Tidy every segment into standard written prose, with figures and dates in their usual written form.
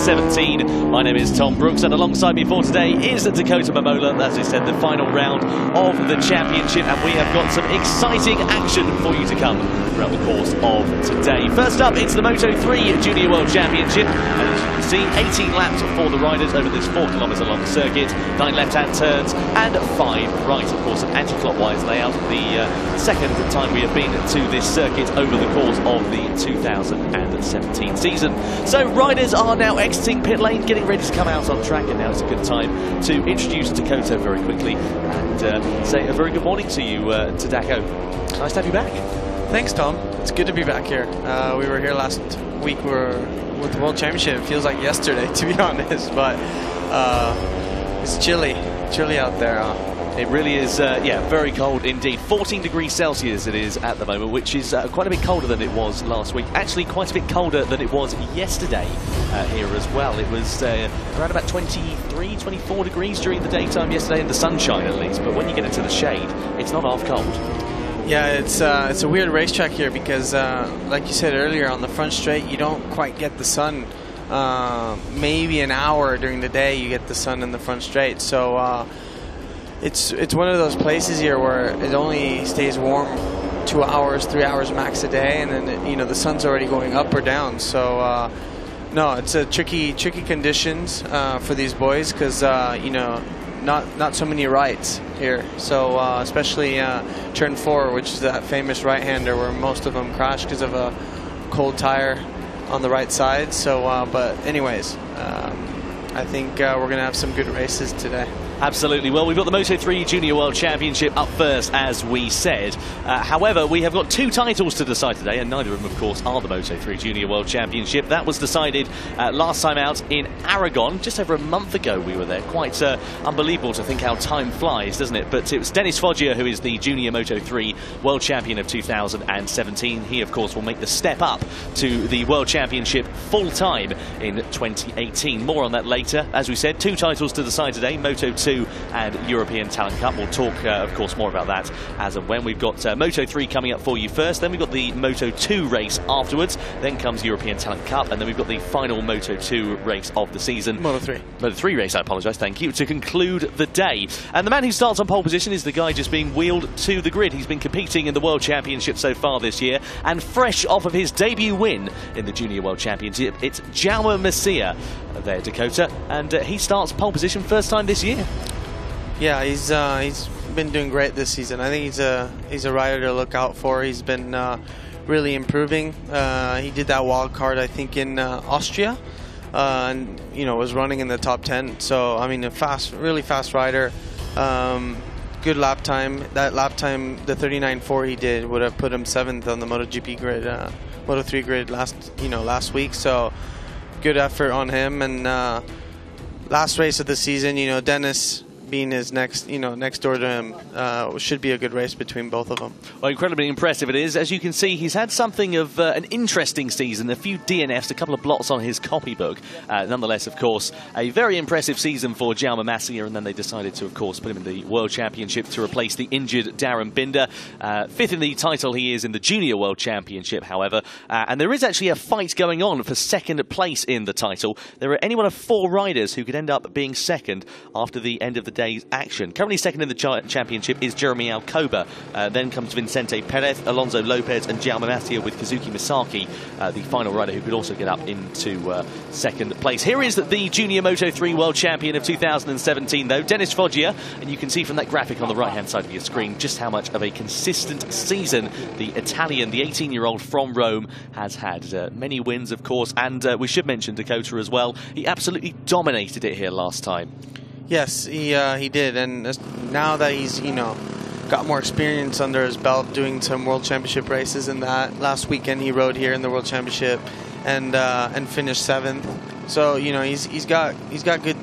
2017. My name is Tom Brooks, and alongside me for today is Dakota Momola, as we said, the final round of the championship, and we have got some exciting action for you to come throughout the course of today. First up, it's the Moto3 Junior World Championship, and as you can see, 18 laps for the riders over this 4 kilometres long circuit, 9 left-hand turns and 5 right, of course, an anti-clockwise layout. The second time we have been to this circuit over the course of the 2017 season. So riders are now exiting pit lane, getting ready to come out on track, and now it's a good time to introduce Dakota very quickly and say a very good morning to you, to Dako. Nice to have you back. Thanks, Tom. It's good to be back here. We were here last week. We were with the World Championship. It feels like yesterday, to be honest, but it's chilly out there. It really is, yeah, very cold indeed. 14 degrees Celsius it is at the moment, which is quite a bit colder than it was last week. Actually, quite a bit colder than it was yesterday here as well. It was around about 23, 24 degrees during the daytime yesterday, in the sunshine at least. But when you get into the shade, it's not half cold. Yeah, it's a weird racetrack here because, like you said earlier, on the front straight, you don't quite get the sun. Maybe an hour during the day you get the sun in the front straight. So it's one of those places here where it only stays warm 2 hours, 3 hours max a day, and then the sun's already going up or down. So no, it's a tricky conditions for these boys because not so many rights here. So especially turn 4, which is that famous right-hander where most of them crash because of a cold tire on the right side. So but anyways, I think we're gonna have some good races today. Absolutely. Well, we've got the Moto3 Junior World Championship up first, as we said. However, we have got 2 titles to decide today, and neither of them, of course, are the Moto3 Junior World Championship. That was decided last time out in Aragon, just over a month ago we were there. Quite unbelievable to think how time flies, doesn't it? But it was Dennis Foggia, who is the Junior Moto3 World Champion of 2017. He, of course, will make the step up to the World Championship full-time in 2018. More on that later. As we said, 2 titles to decide today, Moto2 and European Talent Cup. We'll talk, of course, more about that as and when. We've got Moto3 coming up for you first, then we've got the Moto2 race afterwards, then comes European Talent Cup, and then we've got the final Moto2 race of the season. Moto3 race, I apologise, thank you, to conclude the day. And the man who starts on pole position is the guy just being wheeled to the grid. He's been competing in the World Championship so far this year, and fresh off of his debut win in the Junior World Championship, it's Jaume Masia there, Dakota, and he starts pole position first time this year. Yeah, he's been doing great this season. I think he's a rider to look out for. He's been really improving. He did that wild card, I think, in Austria, and was running in the top 10. So I mean, really fast rider. Good lap time. That lap time, the 39.4 he did, would have put him 7th on the MotoGP grid, Moto3 grid last week. So good effort on him. And last race of the season, Dennis being his next door to him, should be a good race between both of them. Well, incredibly impressive it is. As you can see, he's had something of an interesting season, a few DNFs, a couple of blots on his copybook. Nonetheless, of course, a very impressive season for Jaume Masia, and then they decided to, of course, put him in the World Championship to replace the injured Darren Binder. 5th in the title he is in the Junior World Championship, however, and there is actually a fight going on for 2nd place in the title. There are any one of 4 riders who could end up being 2nd after the end of the day's action. Currently 2nd in the championship is Jeremy Alcoba. Then comes Vicente Perez, Alonso Lopez, and Jaume Masia with Kazuki Misaki, the final rider who could also get up into 2nd place. Here is the Junior Moto3 World Champion of 2017, though, Dennis Foggia, and you can see from that graphic on the right-hand side of your screen just how much of a consistent season the Italian, the 18-year-old from Rome, has had. Many wins, of course, and we should mention Dakota as well. He absolutely dominated it here last time. Yes, he did, and now that he's got more experience under his belt, doing some World Championship races, in that last weekend he rode here in the World Championship and finished 7th. So he's got good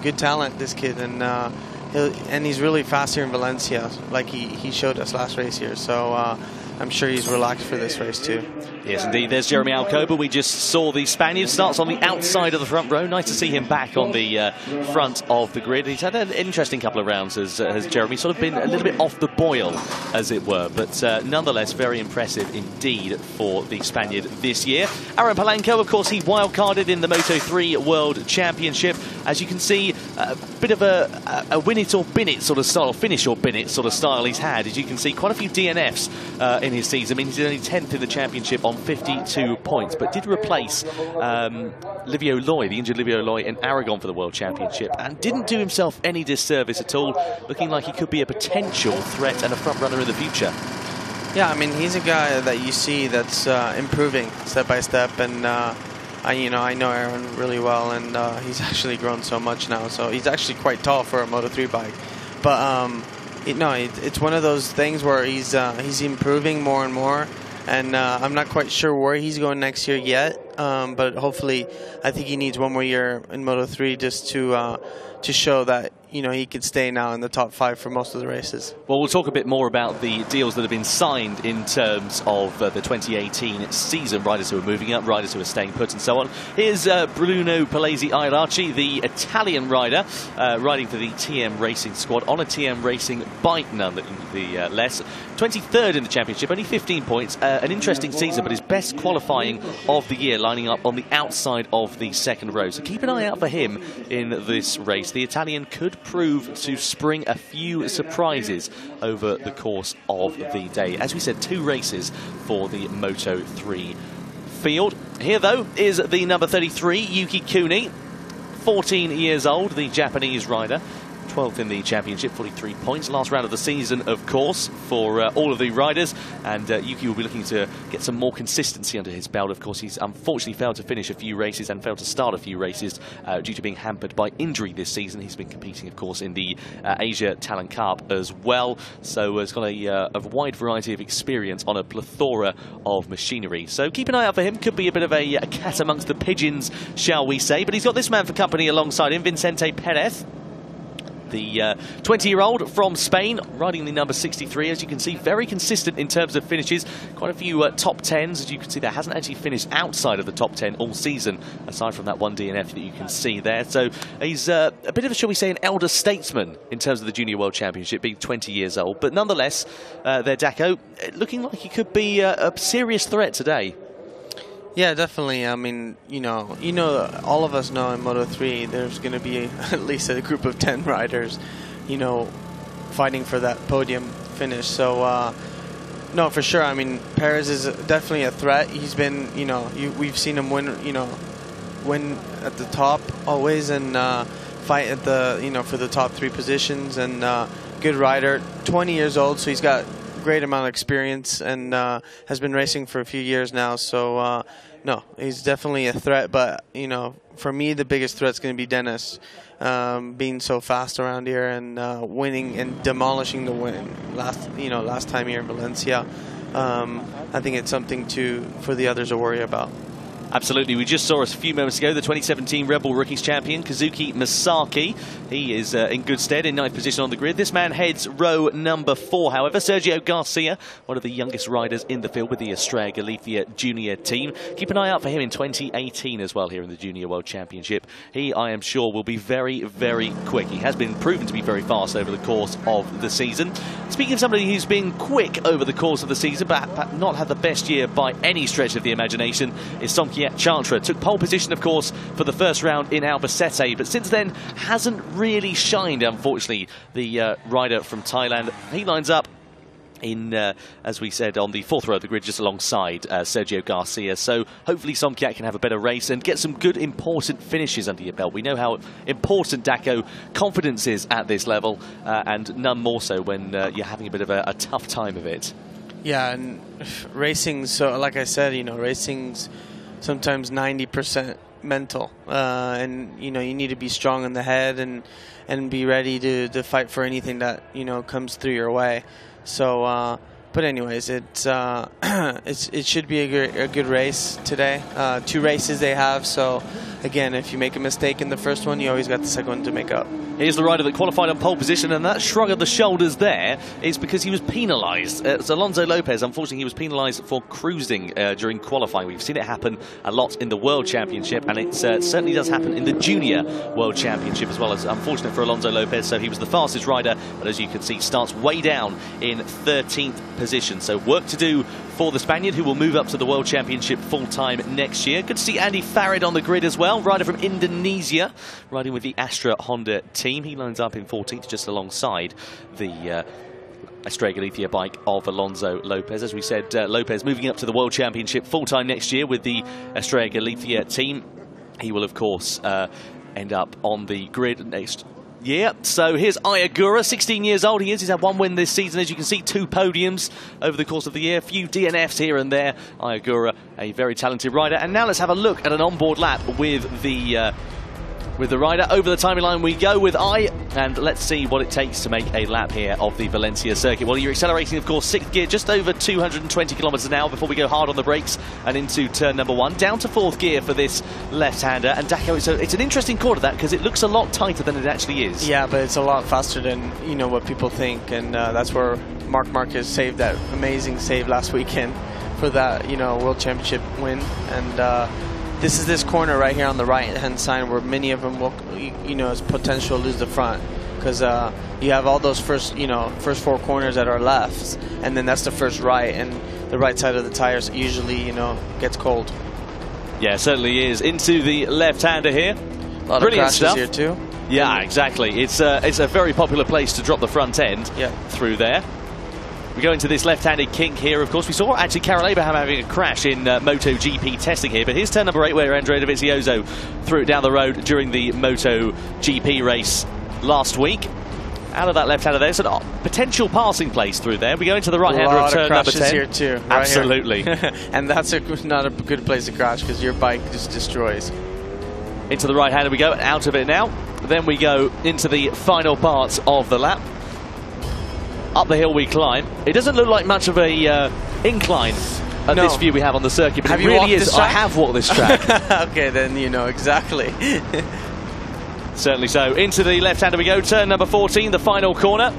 good talent, this kid, and and he's really fast here in Valencia, like he showed us last race here. So I'm sure he's relaxed for this race too. Yes, indeed. There's Jeremy Alcoba. We just saw the Spaniard. Starts on the outside of the front row. Nice to see him back on the front of the grid. He's had an interesting couple of rounds, has Jeremy. Sort of been a little bit off the boil, as it were. But nonetheless, very impressive indeed for the Spaniard this year. Aaron Polanco, of course, he wildcarded in the Moto3 World Championship. As you can see, a bit of a win it or bin it sort of style, finish or bin it sort of style he's had. As you can see, quite a few DNFs in his season. I mean, he's only 10th in the championship on 52 points, but did replace Livio Loy, the injured Livio Loy, in Aragon for the World Championship, and didn't do himself any disservice at all, looking like he could be a potential threat and a front runner in the future. Yeah, I mean, he's a guy that you see that's improving step by step, and I know Aaron really well, and he's actually grown so much now. So he's actually quite tall for a Moto3 bike, but it's one of those things where he's improving more and more. And I'm not quite sure where he's going next year yet, but hopefully, I think he needs one more year in Moto3 just to show that he could stay now in the top 5 for most of the races. Well, we'll talk a bit more about the deals that have been signed in terms of the 2018 season. Riders who are moving up, riders who are staying put, and so on. Here's Bruno Palesi-Airachi, the Italian rider, riding for the TM Racing squad on a TM Racing bike, nonetheless. 23rd in the championship, only 15 points. An interesting season, but his best qualifying of the year, lining up on the outside of the second row. So keep an eye out for him in this race. The Italian could prove to spring a few surprises over the course of the day. As we said, 2 races for the Moto3 field. Here, though, is the number 33, Yuki Kuni, 14 years old, the Japanese rider. 12th in the championship, 43 points. Last round of the season, of course, for all of the riders. And Yuki will be looking to get some more consistency under his belt. Of course, he's unfortunately failed to finish a few races and failed to start a few races due to being hampered by injury this season. He's been competing, of course, in the Asia Talent Cup as well. So he's got a wide variety of experience on a plethora of machinery. So keep an eye out for him. Could be a bit of a cat amongst the pigeons, shall we say. But he's got this man for company alongside him, Vicente Perez. The 20-year-old from Spain, riding the number 63. As you can see, very consistent in terms of finishes. Quite a few top 10s. As you can see, there hasn't actually finished outside of the top 10 all season, aside from that one DNF that you can see there. So he's a bit of, shall we say, an elder statesman in terms of the Junior World Championship, being 20 years old. But nonetheless, their Daco, looking like he could be a serious threat today. Yeah, definitely. I mean, all of us know in Moto3 there's going to be at least a group of 10 riders, fighting for that podium finish. So, no, for sure. I mean, Perez is definitely a threat. He's been, we've seen him win at the top always, and fight at the, for the top 3 positions. And good rider, 20 years old, so he's got great amount of experience and has been racing for a few years now. So no, he's definitely a threat. But for me, the biggest threat is going to be Dennis, being so fast around here and winning and demolishing the win last time here in Valencia. I think it's something for the others to worry about. Absolutely. We just saw a few moments ago the 2017 Red Bull Rookies champion, Kazuki Misaki. He is in good stead in 9th position on the grid. This man heads row number 4, however. Sergio Garcia, one of the youngest riders in the field with the Estrella Galicia Junior team. Keep an eye out for him in 2018 as well here in the Junior World Championship. He, I am sure, will be very, very quick. He has been proven to be very fast over the course of the season. Speaking of somebody who's been quick over the course of the season, but not had the best year by any stretch of the imagination, is Somkiat Chantra. Took pole position, of course, for the first round in Albacete, but since then hasn't really shined, unfortunately, the rider from Thailand. He lines up in, as we said, on the 4th row of the grid, just alongside Sergio Garcia. So hopefully Somkiat can have a better race and get some good, important finishes under your belt. We know how important Daco confidence is at this level, and none more so when you're having a bit of a tough time of it. Yeah, and racing, so like I said, racing's sometimes 90% mental, and you need to be strong in the head and be ready to fight for anything that comes through your way. So but anyways, it should be a good race today. 2 races they have, so again, if you make a mistake in the first one, you always got the second one to make up. Here's the rider that qualified on pole position, and that shrug of the shoulders there is because he was penalised. It's Alonso Lopez. Unfortunately, he was penalised for cruising during qualifying. We've seen it happen a lot in the World Championship, and it certainly does happen in the Junior World Championship as well. As unfortunate for Alonso Lopez, so he was the fastest rider, but as you can see, starts way down in 13th position. So work to do for the Spaniard, who will move up to the World Championship full-time next year. Good to see Andy Farid on the grid as well, rider from Indonesia, riding with the Astra Honda team. He lines up in 14th just alongside the Estrella Galicia bike of Alonso Lopez. As we said, Lopez moving up to the World Championship full-time next year with the Estrella Galicia team. He will, of course, end up on the grid next year. So here's Ayagura, 16 years old he is. He's had one win this season. As you can see, 2 podiums over the course of the year. A few DNFs here and there. Ayagura, a very talented rider. And now let's have a look at an onboard lap with the rider. Over the timing line we go with and let's see what it takes to make a lap here of the Valencia circuit. Well, you're accelerating, of course, 6th gear, just over 220 kilometers an hour before we go hard on the brakes and into turn number 1. Down to 4th gear for this left-hander. And Daco, it's an interesting corner, that, because it looks a lot tighter than it actually is. Yeah, but it's a lot faster than, you know, what people think. And that's where Marc Marquez saved that amazing save last weekend for that, you know, World Championship win. And this is this corner right here on the right-hand side where many of them will, you know, it's potential to lose the front, because you have all those first 4 corners that are left, and then that's the first right, and the right side of the tires usually, you know, gets cold. Yeah, certainly is. Into the left-hander here. A lot brilliant of crashes stuff here too. Yeah, exactly. It's a very popular place to drop the front end through there. We go into this left-handed kink here, of course. We saw actually Karel Abraham having a crash in MotoGP testing here, but here's turn number 8 where Andrea Dovizioso threw it down the road during the MotoGP race last week. Out of that left-hander there, so potential passing place through there. We go into the right-hander of turn number 10. Here too, right. Absolutely. And that's not a good place to crash, because your bike just destroys. Into the right-hander we go, out of it now. Then we go into the final parts of the lap. Up the hill we climb. It doesn't look like much of a incline at this view we have on the circuit, but it really is. I have walked this track. Okay, then you know exactly. Certainly so. Into the left-hander we go, turn number 14, the final corner.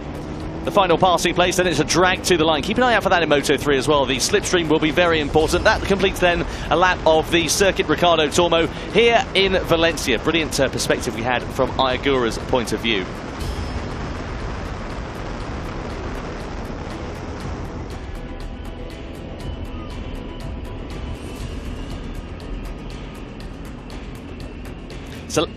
The final passing place, then it's a drag to the line. Keep an eye out for that in Moto3 as well. The slipstream will be very important. That completes then a lap of the Circuit Ricardo Tormo here in Valencia. Brilliant perspective we had from Ayagura's point of view. So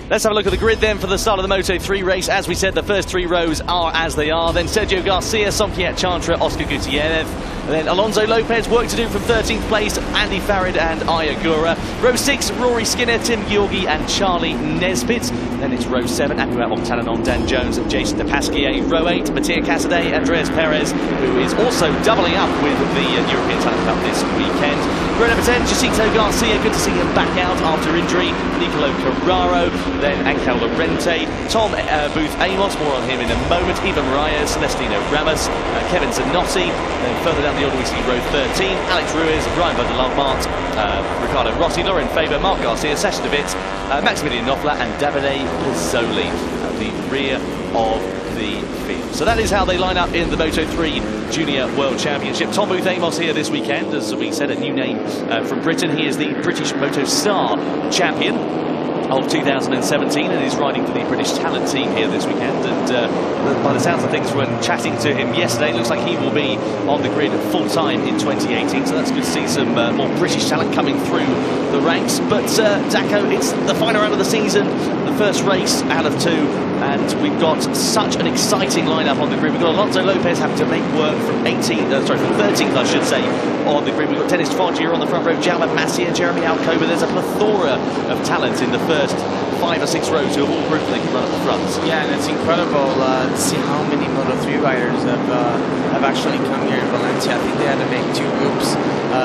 let's have a look at the grid then for the start of the Moto3 race. As we said, the first 3 rows are as they are. Then Sergio Garcia, Sompiat Chantra, Oscar Gutierrez. And then Alonso Lopez, work to do from 13th place, Andy Farid and Ayagura. Row 6, Rory Skinner, Tim Georgi and Charlie Nesbitt. Then it's row 7, Akua Octananon, Dan Jones and Jason DePasquier. Row 8, Mattia Casadei, Andreas Perez, who is also doubling up with the European Talent Cup this weekend. Row number 10, Jacinto Garcia, good to see him back out after injury. Nicolo Carraro, then Angel Lorente, Tom Booth Amos, more on him in a moment. Ivan Reyes, Celestino Ramos, Kevin Zanotti. Then further down the order we see row 13, Alex Ruiz, Ryan van der Laubart, Ricardo Rossi, Lauren Faber, Marc Garcia, Sacha de Witt, Maximilian Knopfler and Davide Pizzoli at the rear of the field. So that is how they line up in the Moto3 Junior World Championship. Tom Booth Amos here this weekend, as we said, a new name from Britain. He is the British Moto Star champion of 2017 and is riding for the British Talent team here this weekend. And by the sounds of things, when chatting to him yesterday, it looks like he will be on the grid full-time in 2018. So that's good to see some more British talent coming through the ranks. But Daco, it's the final round of the season, the first race out of 2, and we've got such an exciting lineup on the grid. We've got Alonso Lopez having to make work from 13th, I should say, on the grid. We've got Dennis Foggia on the front row, Jaume Massier, Jeremy Alcoba. There's a plethora of talent in the first 5 or 6 rows who have all proved they can run at the front. Yeah, and it's incredible to see how many Moto3 riders have actually come here in Valencia. I think they had to make 2 groups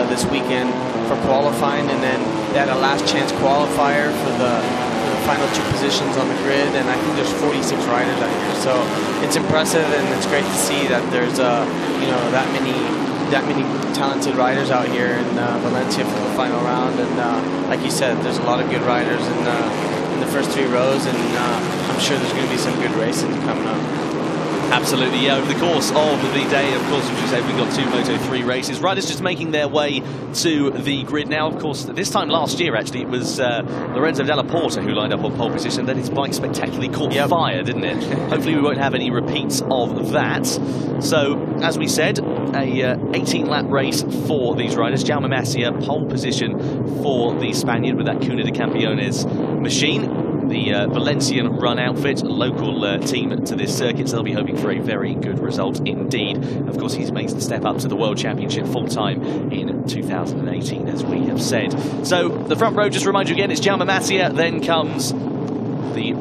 this weekend for qualifying, and then they had a last chance qualifier for the final 2 positions on the grid, and I think there's 46 riders out here. So it's impressive, and it's great to see that there's you know, that many talented riders out here in Valencia for the final round. And like you said, there's a lot of good riders in the first 3 rows, and I'm sure there's going to be some good racing coming up. Absolutely, yeah. Over the course of the day, of course, as you said, we've got 2 Moto3 races. Riders just making their way to the grid now. Of course, this time last year, actually, it was Lorenzo Della Porta who lined up on pole position. Then his bike spectacularly caught fire, didn't it? Hopefully we won't have any repeats of that. So, as we said, a 18-lap race for these riders. Jaume Masia, pole position for the Spaniard with that Cuna de Campeones machine. The Valencian run outfit, a local team to this circuit, so they'll be hoping for a very good result indeed. Of course, he makes the step up to the World Championship full-time in 2018, as we have said. So, the front row, just remind you again, it's Jaume Masia, then comes the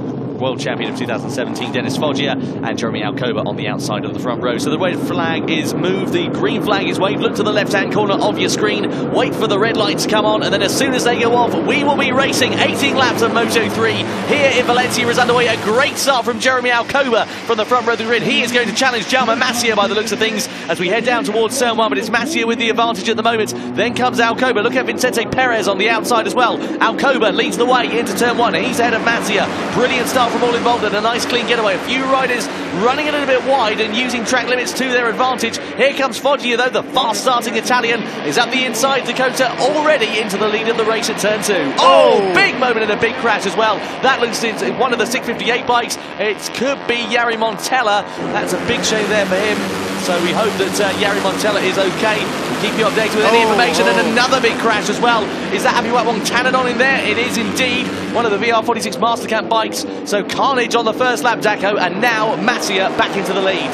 World Champion of 2017, Dennis Foggia, and Jeremy Alcoba on the outside of the front row. So the red flag is moved, the green flag is waved. Look to the left-hand corner of your screen, wait for the red light to come on, and then as soon as they go off, we will be racing 18 laps of Moto3 here in Valencia is underway. A great start from Jeremy Alcoba from the front row of the grid. He is going to challenge Jaume Masia by the looks of things as we head down towards turn 1, but it's Masia with the advantage at the moment. Then comes Alcoba. Look at Vicente Perez on the outside as well. Alcoba leads the way into turn 1. He's ahead of Masia. Brilliant start from all involved and a nice clean getaway. A few riders running a little bit wide and using track limits to their advantage. Here comes Foggia though, the fast starting Italian is up the inside. Dakota already into the lead of the race at turn 2. Oh, big moment and a big crash as well. That looks into one of the 658 bikes. It could be Jari Montella. That's a big shame there for him. So we hope that Jari Montella is okay. We'll keep you updated with any information. And another big crash as well. Is that Apiwat Wongtananon in there? It is indeed. One of the VR46 Mastercamp bikes. So carnage on the first lap, Daco, and now Masia back into the lead.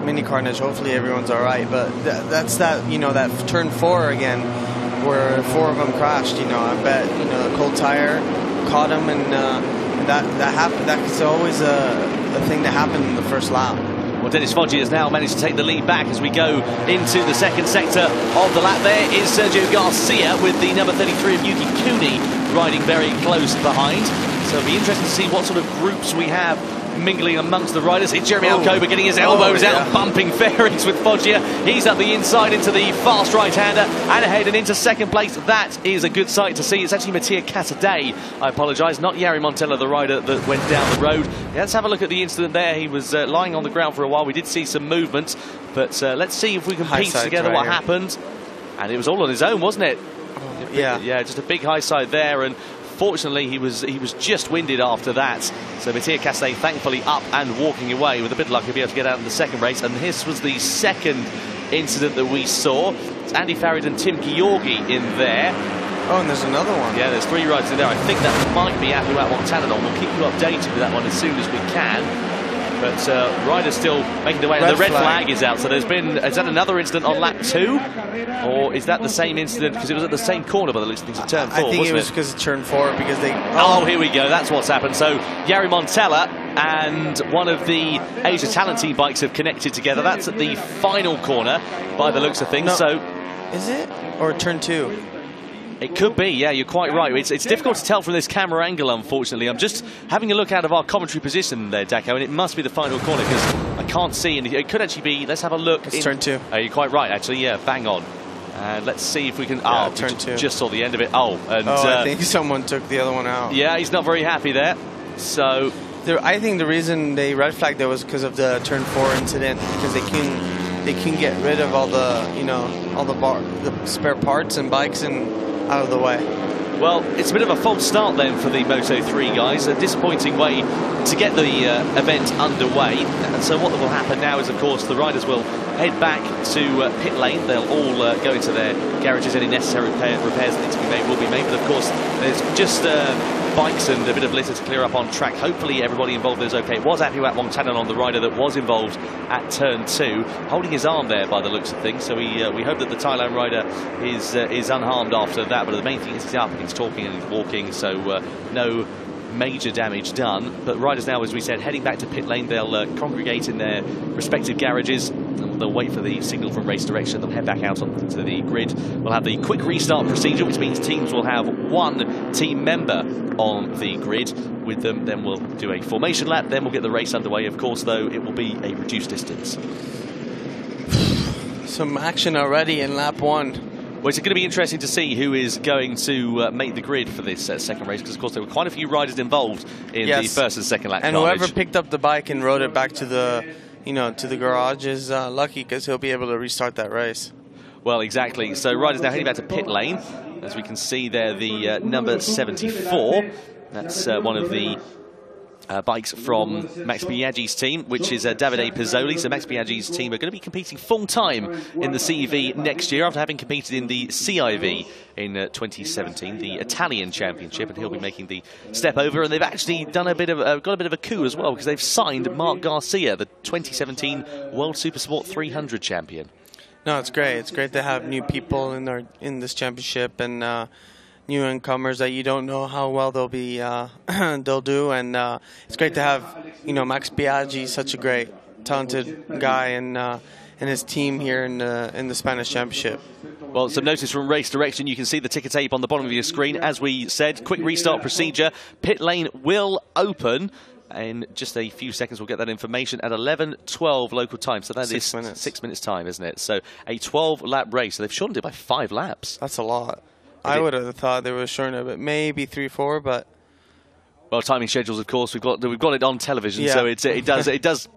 Mini carnage. Hopefully everyone's all right. But that's that, you know, that turn 4 again, where 4 of them crashed. You know, I bet, you know, the cold tire caught him, and that happened. That's always a thing that happened in the first lap. Well, Dennis Foggia has now managed to take the lead back as we go into the second sector of the lap. There is Sergio Garcia with the number 33 of Yuki Kuni riding very close behind. So it'll be interesting to see what sort of groups we have mingling amongst the riders. It's Jeremy Alcoba getting his elbows out, bumping fairings with Foggia. He's up the inside into the fast right-hander and ahead and into second place. That is a good sight to see. It's actually Mattia Casadei, I apologise, not Jari Montella, the rider that went down the road. Let's have a look at the incident there. He was lying on the ground for a while. We did see some movement, but let's see if we can piece together what happened. And it was all on his own, wasn't it? Yeah, just a big high side there, and fortunately, he was just winded after that. So Mattia Casadei thankfully up and walking away. With a bit of luck, he'll be able to get out in the second race. And this was the second incident that we saw. It's Andy Farid and Tim Georgi in there. Oh, and there's another one. Yeah, there's 3 riders in there. I think that might be Apiwat Wongtananon. We'll keep you updated with that one as soon as we can. But riders still making their way. The red flag is out. So is that another incident on lap 2? Or is that the same incident? Because it was at the same corner by the looks of things at turn 4, I think it was because of turn 4, because they... Oh, here we go. That's what's happened. So Jari Montella and one of the Asia Talent Team bikes have connected together. That's at the final corner by the looks of things. No. So is it? Or turn 2? It could be, yeah, you're quite right. It's difficult to tell from this camera angle, unfortunately. I'm just having a look out of our commentary position there, Daco, and it must be the final corner because I can't see. And it could actually be, let's have a look. It's turn 2. You're quite right, actually, yeah, bang on. And let's see if we can... Yeah, turn 2. Just saw the end of it. I think someone took the other one out. Yeah, he's not very happy there. So... I think the reason they red flagged it was because of the turn 4 incident, because they can get rid of all the, you know, all the spare parts and bikes and out of the way. Well, it's a bit of a false start then for the Moto3 guys. A disappointing way to get the event underway. And so what will happen now is, of course, the riders will head back to pit lane. They'll all go into their garages. Any necessary repairs that need to be made will be made. But of course, there's just bikes and a bit of litter to clear up on track. Hopefully everybody involved is okay. It was Apiwat Wongtananon, the rider that was involved at turn 2, holding his arm there by the looks of things. So we hope that the Thailand rider is unharmed after that. But the main thing is he's up and he's talking and he's walking. So no major damage done. But riders now, as we said, heading back to pit lane. They'll congregate in their respective garages. And they'll wait for the signal from race direction. They'll head back out onto the grid. We'll have the quick restart procedure, which means teams will have one team member on the grid with them. Then we'll do a formation lap. Then we'll get the race underway. Of course, though, it will be a reduced distance. Some action already in lap 1. Well, it's going to be interesting to see who is going to make the grid for this second race, because of course there were quite a few riders involved in the first and second lap. And carnage. whoever picked up the bike and rode it back to the, to the garage is lucky, because he'll be able to restart that race. Well, exactly. So riders now heading back to pit lane. As we can see there, the number 74. That's one of the bikes from Max Biaggi's team, which is Davide Pizzoli. So Max Biaggi's team are going to be competing full-time in the CEV next year, after having competed in the CIV in 2017, the Italian Championship, and he'll be making the step over. And they've actually done got a bit of a coup as well, because they've signed Marc Garcia, the 2017 World Supersport 300 champion. No, it's great. It's great to have new people in this championship, and new incomers that you don't know how well they'll be they'll do, and it's great to have Max Biaggi, such a great talented guy, and his team here in the Spanish Championship. Well, some notice from race direction. You can see the ticker tape on the bottom of your screen. As we said, quick restart procedure. Pit lane will open in just a few seconds. We'll get that information at 11:12 local time. So that is 6 minutes time, isn't it? So a 12-lap race. So they've shortened it by 5 laps. That's a lot. I would have thought they were shortening it, but maybe 3-4. But well, timing schedules, of course, we've got it on television, so it does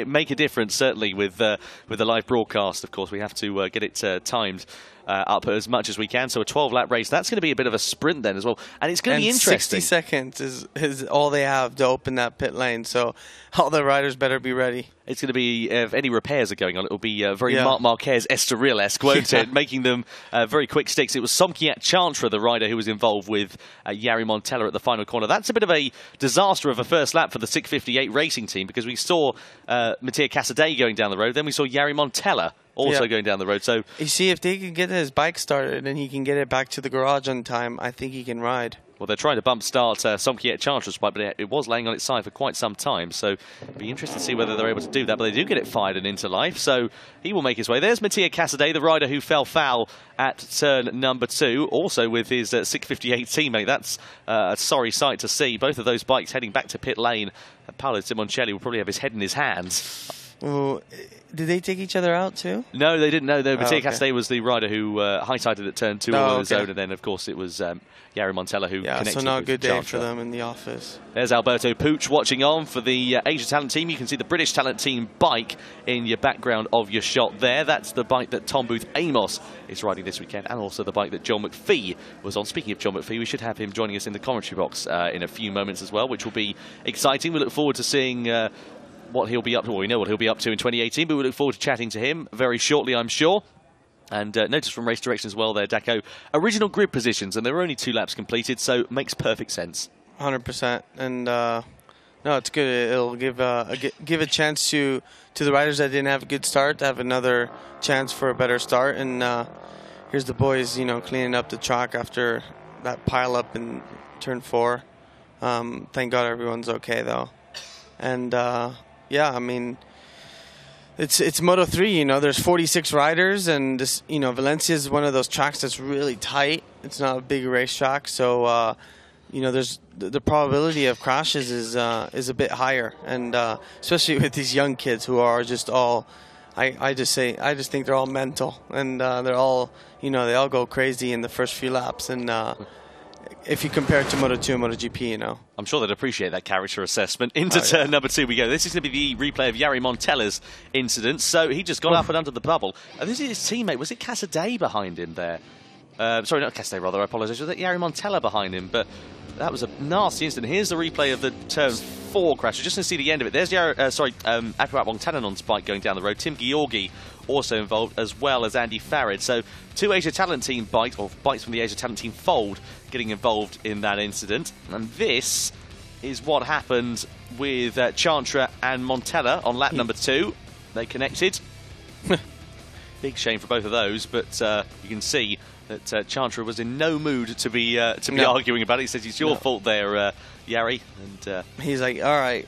make a difference, certainly with the live broadcast. Of course, we have to get it timed up as much as we can. So a 12-lap race, that's going to be a bit of a sprint then as well, and it's going to be interesting. 60 seconds is all they have to open that pit lane, so all the riders better be ready. It's going to be, if any repairs are going on, it will be very Marc Marquez Estoril-esque, won't it? Making them very quick sticks. It was Somkiat Chantra, the rider who was involved with Jari Montella at the final corner. That's a bit of a disaster of a first lap for the 658 racing team, because we saw Mattia Casadei going down the road, then we saw Jari Montella also going down the road. So you see, if they can get his bike started and he can get it back to the garage on time, I think he can ride. Well, they're trying to bump start Somkiat Chantra's bike, but it was laying on its side for quite some time. So it'd be interesting to see whether they're able to do that. But they do get it fired and into life, so he will make his way. There's Mattia Casadei, the rider who fell foul at turn number 2, also with his 658 teammate. That's a sorry sight to see. Both of those bikes heading back to pit lane. Paolo Simoncelli will probably have his head in his hands. Well, did they take each other out too? No, they didn't. No, Mattia Casadei was the rider who high-sided at turn 2 on his own, and then, of course, it was Jari Montella who connected. So not a good day Chantra. for them in the office. There's Alberto Puig watching on for the Asia Talent team. You can see the British Talent team bike in your background of your shot there. That's the bike that Tom Booth Amos is riding this weekend, and also the bike that John McPhee was on. Speaking of John McPhee, we should have him joining us in the commentary box in a few moments as well, which will be exciting. We look forward to seeing what he'll be up to. Well, we know what he'll be up to in 2018, but we look forward to chatting to him very shortly, I'm sure. And notice from race direction as well there, Daco, original grid positions, and there were only 2 laps completed, so makes perfect sense. 100%, and no, it's good. It'll give a chance to the riders that didn't have a good start to have another chance for a better start. And here's the boys, cleaning up the track after that pile up in turn 4. Thank God everyone's okay though, and yeah, I mean, it's Moto3, there's 46 riders, and this, Valencia is one of those tracks that's really tight. It's not a big racetrack, so there's the probability of crashes is a bit higher, and especially with these young kids who are just all, I just think they're all mental, and they're all, they all go crazy in the first few laps, and if you compare it to Moto2 and MotoGP, I'm sure they'd appreciate that character assessment. Into turn number 2 we go. This is going to be the replay of Jari Montella's incident. So he just got up and under the bubble. This is his teammate. Was it Casadei behind him there? Sorry, not Casadei, rather. I apologise. Was it Jari Montella behind him? But that was a nasty incident. Here's the replay of the turn 4 crash. We're just going to see the end of it. There's Akuat Wongtananon's bike going down the road. Tim Georgi also involved, as well as Andy Farid. So 2 Asia Talent team bikes, or bikes from the Asia Talent team fold, getting involved in that incident. And this is what happened with Chantra and Montella on lap number 2. They connected. Big shame for both of those, but you can see that Chantra was in no mood to be arguing about it. He says it's your fault there, Yari, and he's like, all right,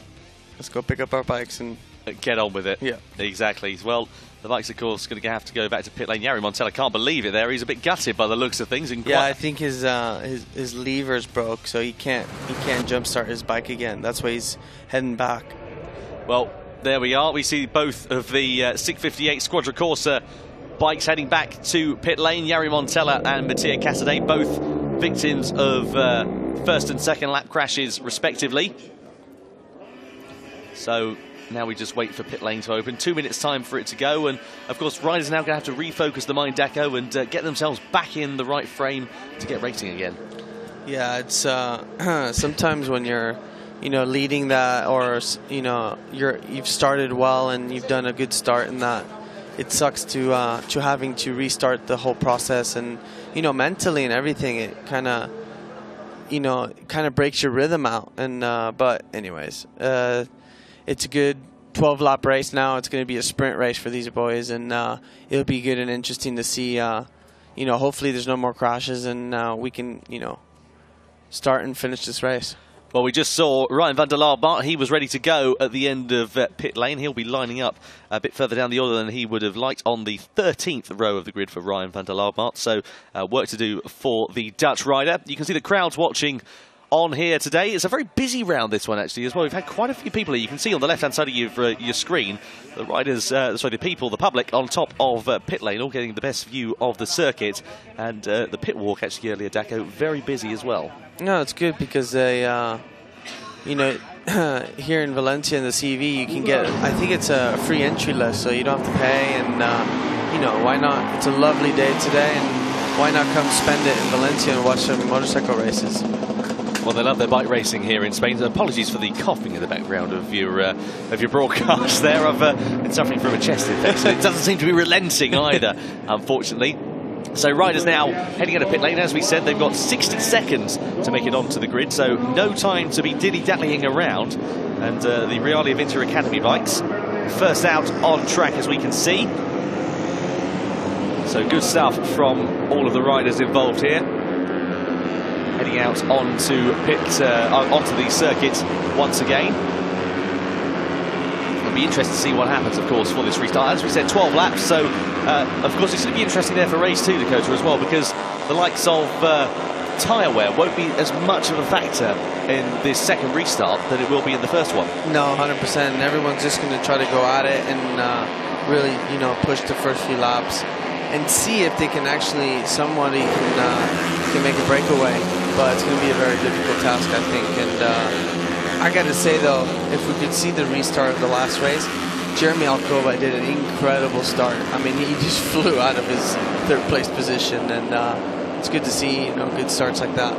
let's go pick up our bikes and get on with it. Yeah, exactly. Well, the bike's of course going to have to go back to pit lane. Yari Montella can't believe it there. He's a bit gutted by the looks of things. Yeah, I think his levers broke, so he can't jumpstart his bike again. That's why he's heading back. Well, there we are. We see both of the 658 Squadra Corsa bikes heading back to pit lane. Yari Montella and Mattia Casadei, both victims of first and second lap crashes respectively. So now we just wait for pit lane to open. 2 minutes time for it to go, and of course riders are now going to have to refocus the mind deco and get themselves back in the right frame to get racing again. Yeah, it's sometimes when you're leading that, or you've started well and you've done a good start in that, it sucks to having to restart the whole process, and mentally and everything, it kind of breaks your rhythm out. And but anyways, it's a good 12-lap race now. It's going to be a sprint race for these boys, and it'll be good and interesting to see. Hopefully there's no more crashes, and we can start and finish this race. Well, we just saw Ryan van der Laar. He was ready to go at the end of pit lane. He'll be lining up a bit further down the order than he would have liked on the 13th row of the grid for Ryan van der Laar. So work to do for the Dutch rider. You can see the crowds watching on here today. It's a very busy round, this one, actually, as well. We've had quite a few people here. You can see on the left-hand side of your screen, the riders, the public on top of pit lane, all getting the best view of the circuit. And the pit walk, actually, earlier, Daco, very busy as well. No, it's good because they, here in Valencia in the CV, you can get, I think it's a free entry list, so you don't have to pay. And, why not? It's a lovely day today, and why not come spend it in Valencia and watch some motorcycle races? Well, they love their bike racing here in Spain. Apologies for the coughing in the background of your broadcast there. I've been suffering from a chest infection. It doesn't seem to be relenting either, unfortunately. So riders now heading out of pit lane. As we said, they've got 60 seconds to make it onto the grid, so no time to be dilly-dallying around. And the Reale Avinter Academy bikes first out on track, as we can see. So good stuff from all of the riders involved here. Heading out onto the circuit once again. It'll be interesting to see what happens, of course, for this restart. As we said, 12 laps, so of course it's going to be interesting there for race 2, Dakota, as well, because the likes of tyre wear won't be as much of a factor in this second restart than it will be in the first one. No, 100%. Everyone's just going to try to go at it and really, push the first few laps and see if they can actually, somebody can make a breakaway. But it's going to be a very difficult task, I think. And I got to say, though, if we could see the restart of the last race, Jeremy Alcoba did an incredible start. I mean, he just flew out of his third-place position, and it's good to see good starts like that.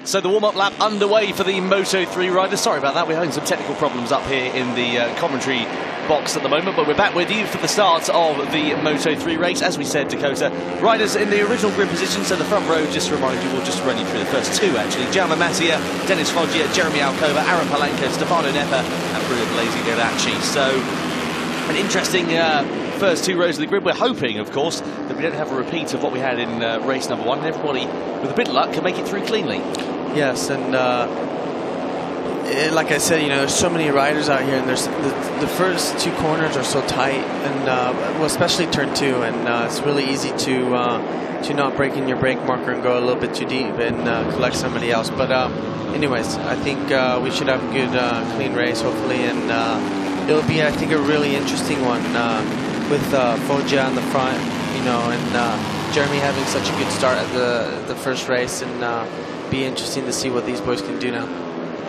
So the warm-up lap underway for the Moto3 riders. Sorry about that, we're having some technical problems up here in the commentary box at the moment, but we're back with you for the start of the Moto3 race. As we said, Dakota, riders in the original grid position, so the front row, just to remind you, we'll just run you through the first two actually. Jaume Masia, Dennis Foggia, Jeremy Alcoba, Aaron Polanco, Stefano Nepa and Bruno Blasi. So an interesting first two rows of the grid. We're hoping, of course, that we don't have a repeat of what we had in race number one, and everybody, with a bit of luck, can make it through cleanly. Yes, and like I said, you know, there's so many riders out here, and there's the first two corners are so tight, and well, especially turn two, and it's really easy to not break in your brake marker and go a little bit too deep and collect somebody else. But anyways, I think we should have a good, clean race, hopefully, and it'll be, I think, a really interesting one with Foggia on the front, you know, and Jeremy having such a good start at the first race, and be interesting to see what these boys can do now.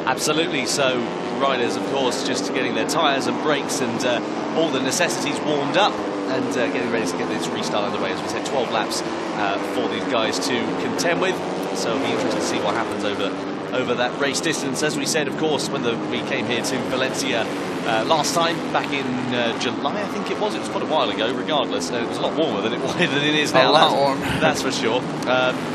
Absolutely. So riders, of course, just getting their tyres and brakes and all the necessities warmed up and getting ready to get this restart underway. As we said, 12 laps for these guys to contend with. So it'll be interesting to see what happens over that race distance. As we said, of course, when we came here to Valencia last time, back in July, I think it was quite a while ago, regardless. It was a lot warmer than it is now. A lot warmer. That's for sure.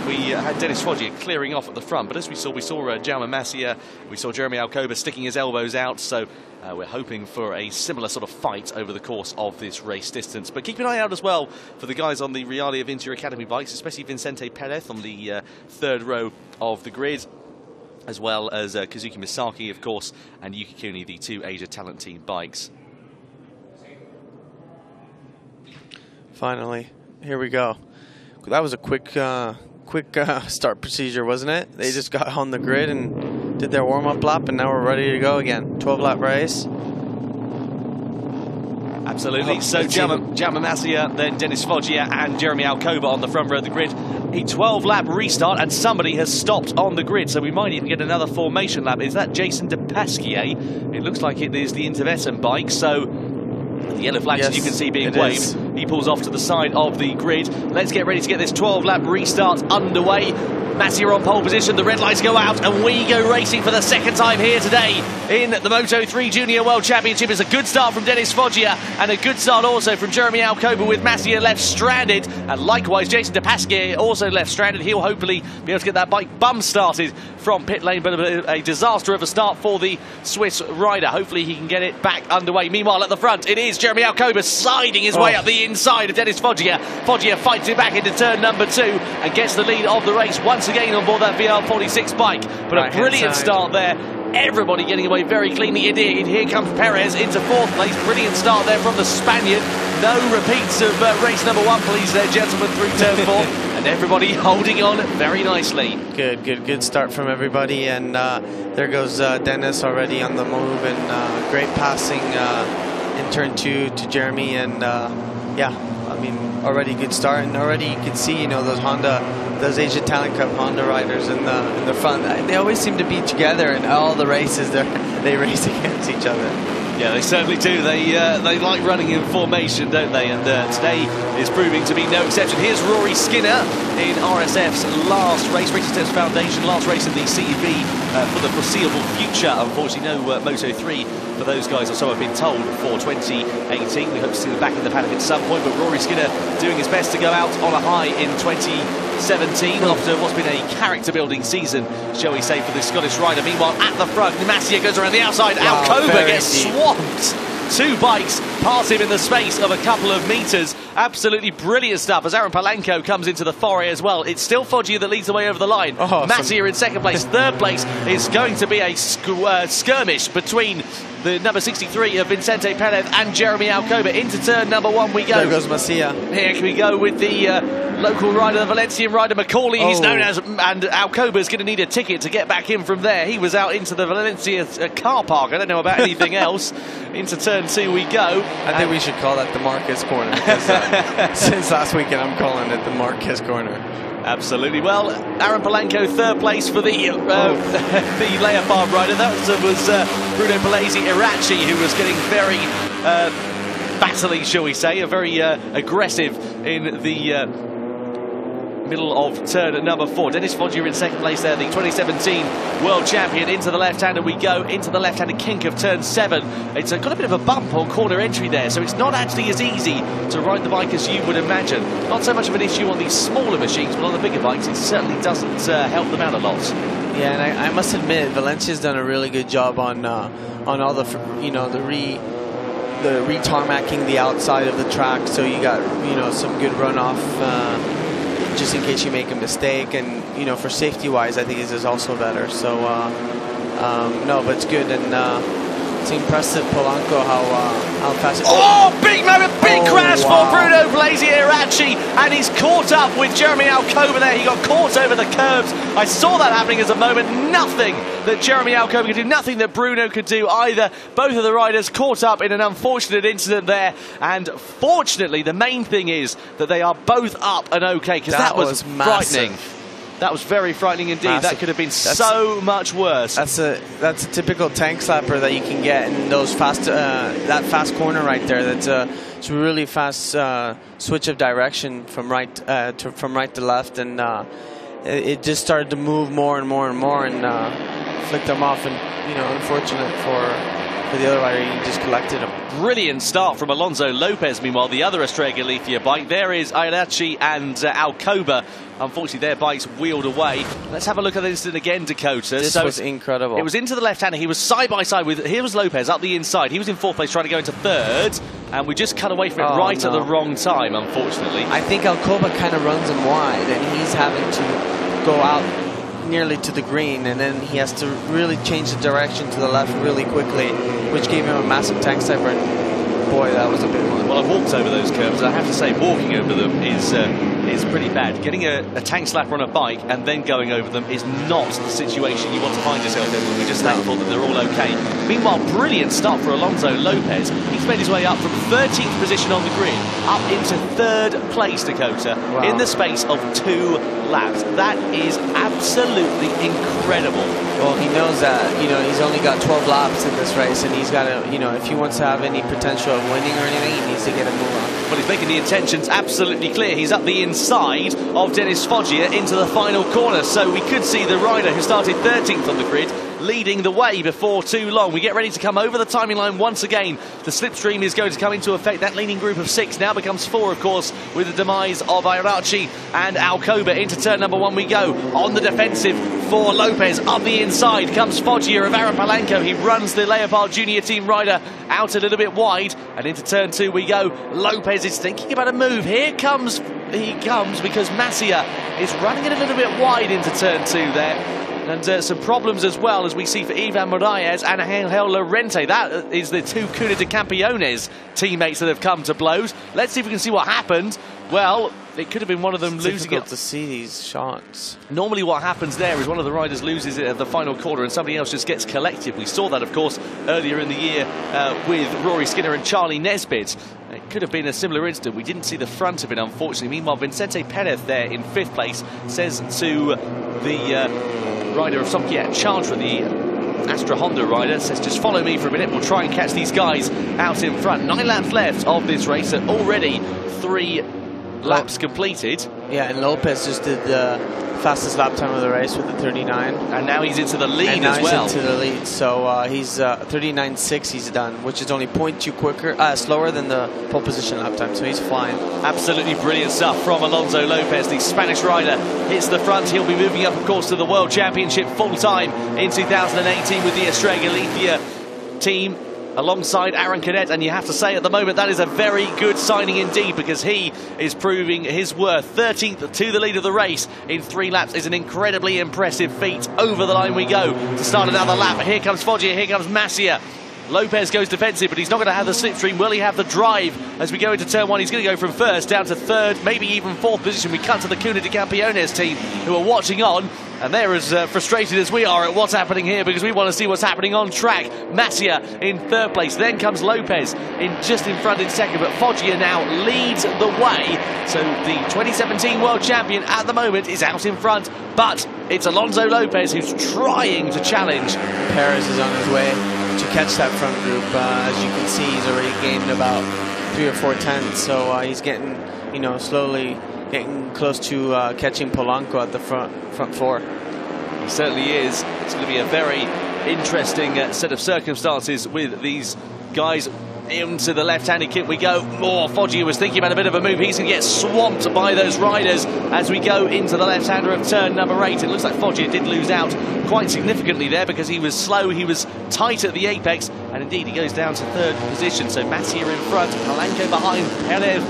We had Dennis Foggia clearing off at the front, but as we saw Jaume Masia, we saw Jeremy Alcoba sticking his elbows out, so we're hoping for a similar sort of fight over the course of this race distance. But keep an eye out as well for the guys on the Realia Avintia Academy bikes, especially Vicente Perez on the third row of the grid, as well as Kazuki Misaki, of course, and Yuki Kuni, the two Asia Talent Team bikes. Finally, here we go. That was a quick start procedure, wasn't it? They just got on the grid and did their warm-up lap, and now we're ready to go again. 12-lap race. Absolutely. So Jaume Masia, then Dennis Foggia and Jeremy Alcoba on the front row of the grid. A 12-lap restart, and somebody has stopped on the grid, so we might even get another formation lap. Is that Jason De Pasquier? It looks like it is the Intervetten bike, so the yellow flags, yes, as you can see, being waved. He pulls off to the side of the grid. Let's get ready to get this 12-lap restart underway. Masia on pole position, the red lights go out, and we go racing for the second time here today in the Moto3 Junior World Championship. It's a good start from Dennis Foggia, and a good start also from Jeremy Alcoba, with Masia left stranded, and likewise Jason De Pasquier also left stranded. He'll hopefully be able to get that bike bum started from pit lane, but a disaster of a start for the Swiss rider. Hopefully he can get it back underway. Meanwhile, at the front, it is Jeremy Alcoba sliding his way up the inside of Dennis Foggia. Foggia fights it back into turn number 2 and gets the lead of the race once again on board that VR46 bike. But a brilliant start there. Everybody getting away very cleanly. Indeed, here comes Perez into 4th place. Brilliant start there from the Spaniard. No repeats of race number 1, please, there, gentlemen, through turn 4. And everybody holding on very nicely. Good start from everybody. And there goes Dennis already on the move. And great passing in turn 2 to Jeremy. And yeah, I mean, already good start. And already you can see, you know, those Asia Talent Cup Honda riders in the front. They always seem to be together in all the races. They race against each other. Yeah, they certainly do. They like running in formation, don't they? And today is proving to be no exception. Here's Rory Skinner in RSF's last race, Racing Steps Foundation, last race in the CEV for the foreseeable future. Unfortunately, no Moto3 for those guys, or so I've been told, for 2018. We hope to see them back in the paddock at some point, but Rory Skinner doing his best to go out on a high in 2017 after what's been a character-building season, shall we say, for the Scottish rider. Meanwhile, at the front, Masia goes around the outside. Wow, Alcoba gets swamped. 2 bikes pass him in the space of a couple of meters. Absolutely brilliant stuff as Aaron Polanco comes into the foray as well. It's still Foggia that leads the way over the line. Masia in 2nd place. 3rd place is going to be a skirmish between the number 63 of Vicente Perez and Jeremy Alcoba. Into turn number 1 we go. There goes Masia. Here we go with the local rider, the Valencian rider Macaulay, he's known as, and Alcoba's going to need a ticket to get back in from there. He was out into the Valencia car park. I don't know about anything else. Into turn 2 we go. I think we should call that the Marquez corner, because since last weekend I'm calling it the Marquez corner. Absolutely. Well, Aaron Polanco 3rd place for the the Leopard rider. That was Bruno Blasi who was getting very battling, shall we say, very aggressive in the middle of turn number 4. Dennis Foggia in second place there, the 2017 world champion. Into the left-hander we go, into the left-hander kink of turn 7. It's got a bit of a bump on corner entry there, so it's not actually as easy to ride the bike as you would imagine. Not so much of an issue on these smaller machines, but on the bigger bikes it certainly doesn't help them out a lot. Yeah, and I must admit, Valencia's done a really good job on all the, the re-tarmacking the outside of the track, so you got, some good runoff just in case you make a mistake, and, for safety-wise, I think this is also better. So, no, but it's good, and it's impressive, Polanco, how fast. Big moment, big crash for Bruno Blasi-Aracci, and he's caught up with Jeremy Alcoba there. He got caught over the curbs. I saw that happening as a moment. Nothing that Jeremy Alcoba could do, nothing that Bruno could do either. Both of the riders caught up in an unfortunate incident there, and fortunately, the main thing is that they are both up and okay, because that was frightening. That was very frightening indeed. Massive. That could have been so much worse. That's a typical tank slapper that you can get in those fast that fast corner right there. That's it's a really fast switch of direction from right to left, and it just started to move more and more and more, and flicked them off. And unfortunate for the other rider, he just collected him. Brilliant start from Alonso Lopez. Meanwhile, the other Estrella Galicia bike, there is Aracci and Alcoba. Unfortunately, their bikes wheeled away. Let's have a look at this again, Dakota. This was incredible. It was into the left-hander. He was side by side with. Here was Lopez up the inside. He was in 4th place, trying to go into 3rd, and we just cut away from it at the wrong time. Unfortunately, I think Alcoba kind of runs him wide, and he's having to go out nearly to the green, and then he has to really change the direction to the left really quickly, which gave him a massive tank slapper. And boy, that was a big one. Well, I've walked over those curves, and I have to say, walking over them is pretty bad. Getting a tank slapper on a bike and then going over them is not the situation you want to find yourself in. We're just thankful that they're all okay. Meanwhile, brilliant start for Alonso Lopez. He's made his way up from 13th position on the grid up into 3rd place, Dakota, in the space of 2 laps. That is absolutely incredible. Well, he knows that, he's only got 12 laps in this race, and he's got to, if he wants to have any potential of winning or anything, he needs to get a move on. But he's making the intentions absolutely clear. He's up the inside of Dennis Foggia into the final corner, so we could see the rider who started 13th on the grid leading the way before too long. We get ready to come over the timing line once again. The slipstream is going to come into effect. That leading group of 6 now becomes 4, of course, with the demise of Aracci and Alcoba. Into turn number 1 we go. On the defensive for Lopez. Up the inside comes Foggia of Polanco. He runs the Leopard Junior team rider out a little bit wide, and into turn 2 we go. Lopez is thinking about a move. He comes because Masia is running it a little bit wide into turn 2 there. And some problems as well, as we see for Ivan Moraes and Angel Lorente. That is the 2 Cuna de Campeones teammates that have come to blows. Let's see if we can see what happened. Well, it could have been one of them losing it. It's difficult to see these shots. Normally what happens there is one of the riders loses it at the final corner and somebody else just gets collected. We saw that, of course, earlier in the year with Rory Skinner and Charlie Nesbitt. It could have been a similar incident. We didn't see the front of it, unfortunately. Meanwhile, Vicente Perez there in 5th place says to the rider of Somkiat Chantra, the Astra Honda rider, says, just follow me for a minute. We'll try and catch these guys out in front. 9 laps left of this race, and already 3 laps completed. Yeah, and Lopez just did the fastest lap time of the race with the 39. And now he's into the lead as well. He's into the lead, so he's 39.6 he's done, which is only 0.2 slower than the pole position lap time, so he's flying. Absolutely brilliant stuff from Alonso Lopez, the Spanish rider. Hits the front. He'll be moving up, of course, to the World Championship full-time in 2018 with the Estrella Galicia team, alongside Aaron Cadet, and you have to say at the moment that is a very good signing indeed, because he is proving his worth. 13th to the lead of the race in 3 laps is an incredibly impressive feat. Over the line we go to start another lap. Here comes Foggia, here comes Masia. Lopez goes defensive, but he's not going to have the slipstream. Will he have the drive as we go into turn 1? He's going to go from 1st down to 3rd, maybe even 4th position. We cut to the Cuna de Campeones team, who are watching on, and they're as frustrated as we are at what's happening here, because we want to see what's happening on track. Masia in 3rd place, then comes Lopez just in front in 2nd, but Foggia now leads the way. So the 2017 world champion at the moment is out in front, but it's Alonso Lopez who's trying to challenge. Perez is on his way to catch that front group. As you can see, he's already gained about 3 or 4 tenths, so he's getting, slowly getting close to catching Polanco at the front four. He certainly is. It's going to be a very interesting set of circumstances with these guys. Into the left-handed kick we go. Oh, Foggia was thinking about a bit of a move. He's going to get swamped by those riders as we go into the left-hander of turn number 8. It looks like Foggia did lose out quite significantly there because he was slow, he was tight at the apex, and indeed he goes down to 3rd position. So Massia in front, Polanco behind, Perez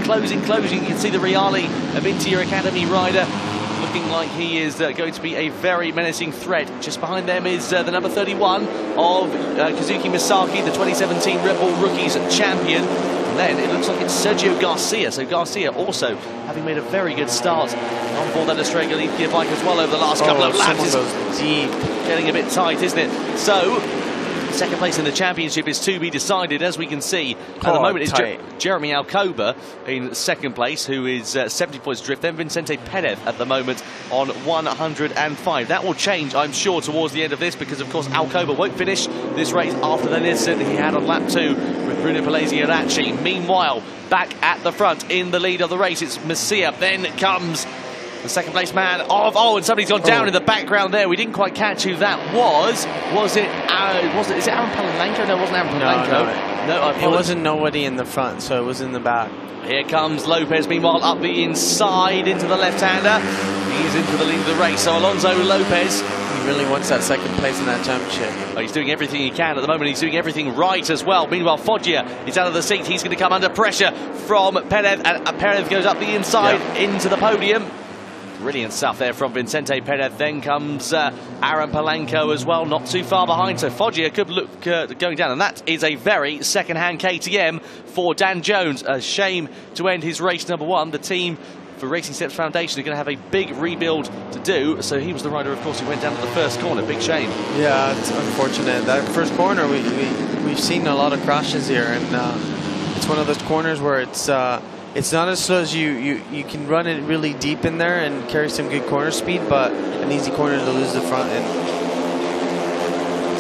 closing. You can see the Reale Avintia Academy rider looking like he is going to be a very menacing threat. Just behind them is the number 31 of Kazuki Misaki, the 2017 Red Bull Rookies champion. And then it looks like it's Sergio Garcia. So Garcia also having made a very good start on board that Australia Galicia bike as well over the last couple of laps. Goes deep. Getting a bit tight, isn't it? So second place in the championship is to be decided, as we can see. At the moment, it's Jeremy Alcoba in second place, who is 70 points drift. Then Vicente Perez at the moment on 105. That will change, I'm sure, towards the end of this, because, of course, Alcoba won't finish this race after the incident he had on lap 2 with Bruno Palesi-Aracci. Meanwhile, back at the front in the lead of the race, it's Messia. Then comes the second place man of, and somebody's gone down in the background there. We didn't quite catch who that was. Is it Aaron Polanco? No, it wasn't Aaron Polanco. No, it wasn't nobody in the front, so it was in the back. Here comes Lopez, meanwhile, up the inside into the left-hander. He's into the lead of the race, so Alonso Lopez. He really wants that second place in that championship. Oh, he's doing everything he can at the moment. He's doing everything right as well. Meanwhile, Foggia is out of the seat. He's going to come under pressure from Perez, and Perez goes up the inside into the podium. Brilliant stuff there from Vicente Perez. Then comes Aaron Polanco as well, not too far behind. So Foggia could look going down. And that is a very second-hand KTM for Dan Jones. A shame to end his race number 1. The team for Racing Steps Foundation are going to have a big rebuild to do. So he was the rider, of course, who went down to the first corner. Big shame. Yeah, it's unfortunate. That first corner, we've seen a lot of crashes here. And it's one of those corners where it's not as slow as you can run it really deep in there and carry some good corner speed, but an easy corner to lose the front end.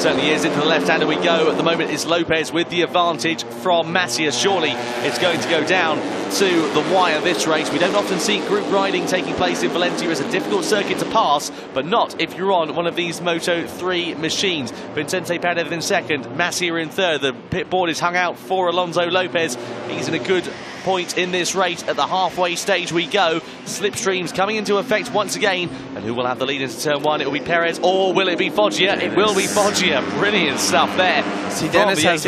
Certainly is. Into the left-hander we go. At the moment it's Lopez with the advantage from Massia. Surely it's going to go down to the wire this race. We don't often see group riding taking place in Valencia. It's a difficult circuit to pass, but not if you're on one of these Moto3 machines. Vicente Perez in second, Massia in third. The pit board is hung out for Alonso Lopez. He's in a good point in this race. At the halfway stage we go. Slipstreams coming into effect once again. And who will have the lead into turn 1? It will be Perez, or will it be Foggia? It will be Foggia. Brilliant stuff there. See, Dennis has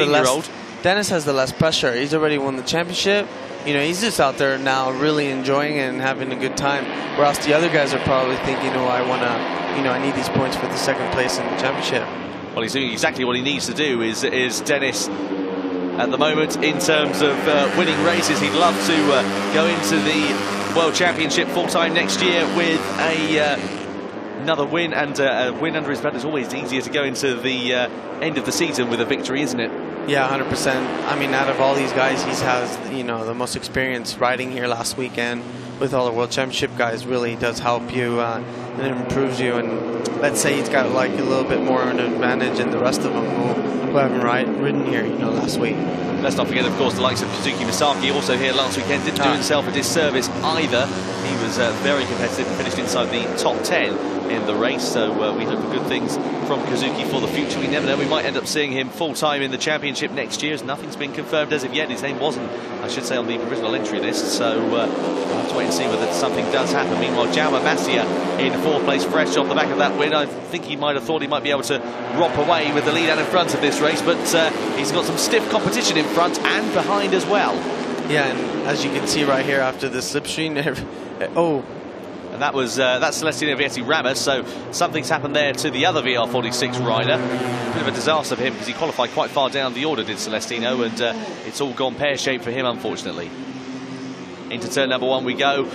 the less pressure. He's already won the championship. You know, he's just out there now really enjoying it and having a good time. Whereas the other guys are probably thinking, oh, I need these points for the second place in the championship. Well, he's doing exactly what he needs to do, is Dennis. At the moment, in terms of winning races, he'd love to go into the World Championship full-time next year with another win, and a win under his belt. It's always easier to go into the end of the season with a victory, isn't it? Yeah, 100%. I mean, out of all these guys, he has, the most experience riding here last weekend with all the World Championship guys. Really does help you and it improves you. And let's say he's got like a little bit more of an advantage than the rest of them who haven't ridden here, last week. Let's not forget, of course, the likes of Kazuki Misaki, also here last weekend, didn't do himself a disservice either. He was very competitive and finished inside the top 10 in the race, so we hope for good things from Kazuki for the future. We never know, we might end up seeing him full-time in the championship next year, as nothing's been confirmed as of yet. His name wasn't, I should say, on the provisional entry list, so we'll have to wait and see whether something does happen. Meanwhile, Jaume Massia in 4th place, fresh off the back of that win. I think he might have thought he might be able to romp away with the lead out in front of this race, but he's got some stiff competition in front and behind as well. Yeah, and as you can see right here after the slipstream, and that was that's Celestino Vietti Ramos, so something's happened there to the other VR46 rider. A bit of a disaster for him because he qualified quite far down the order, did Celestino, and it's all gone pear-shaped for him, unfortunately. Into turn number 1 we go.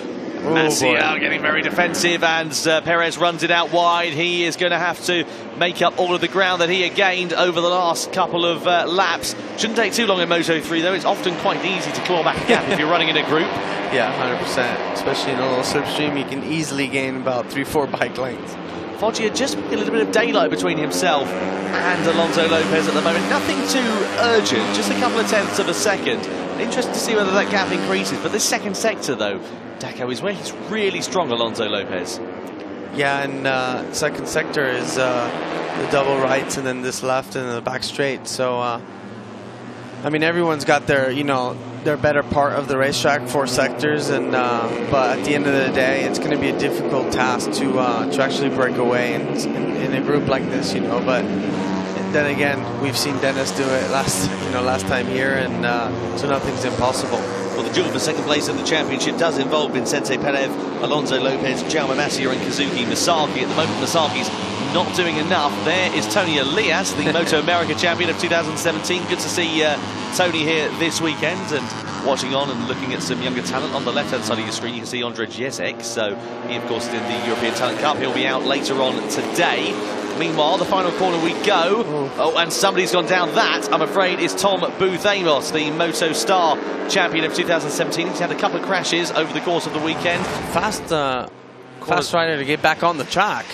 Massia getting very defensive, and Perez runs it out wide. He is going to have to make up all of the ground that he had gained over the last couple of laps. Shouldn't take too long in Moto3 though. It's often quite easy to claw back a gap if you're running in a group. Yeah, 100%. Especially in a little slipstream, you can easily gain about 3-4 bike lengths. Foggia just putting a little bit of daylight between himself and Alonso Lopez at the moment. Nothing too urgent, just a couple of tenths of a second. Interesting to see whether that gap increases. But this second sector, though, Daco is where he's really strong, Alonso Lopez. Yeah, and second sector is the double rights and then this left and the back straight. So, I mean, everyone's got their, you know, their better part of the racetrack, 4 sectors, and but at the end of the day, it's going to be a difficult task to actually break away in a group like this, you know. But then again, we've seen Dennis do it last time here, and so nothing's impossible. Well, the duel for second place in the championship does involve Vicente Pérez, Alonso Lopez, Jaume Masia and Kazuki Misaki. At the moment, Misaki's not doing enough. There is Tony Elias, the Moto America champion of 2017. Good to see Tony here this weekend, and watching on and looking at some younger talent. On the left-hand side of your screen, you can see Andre Jezek. So he, of course, is in the European Talent Cup. He'll be out later on today. Meanwhile, the final corner we go. Oh, and somebody's gone down. That, I'm afraid, is Tom Booth-Amos, the Moto Star champion of 2017. He's had a couple of crashes over the course of the weekend. Fast rider to get back on the track.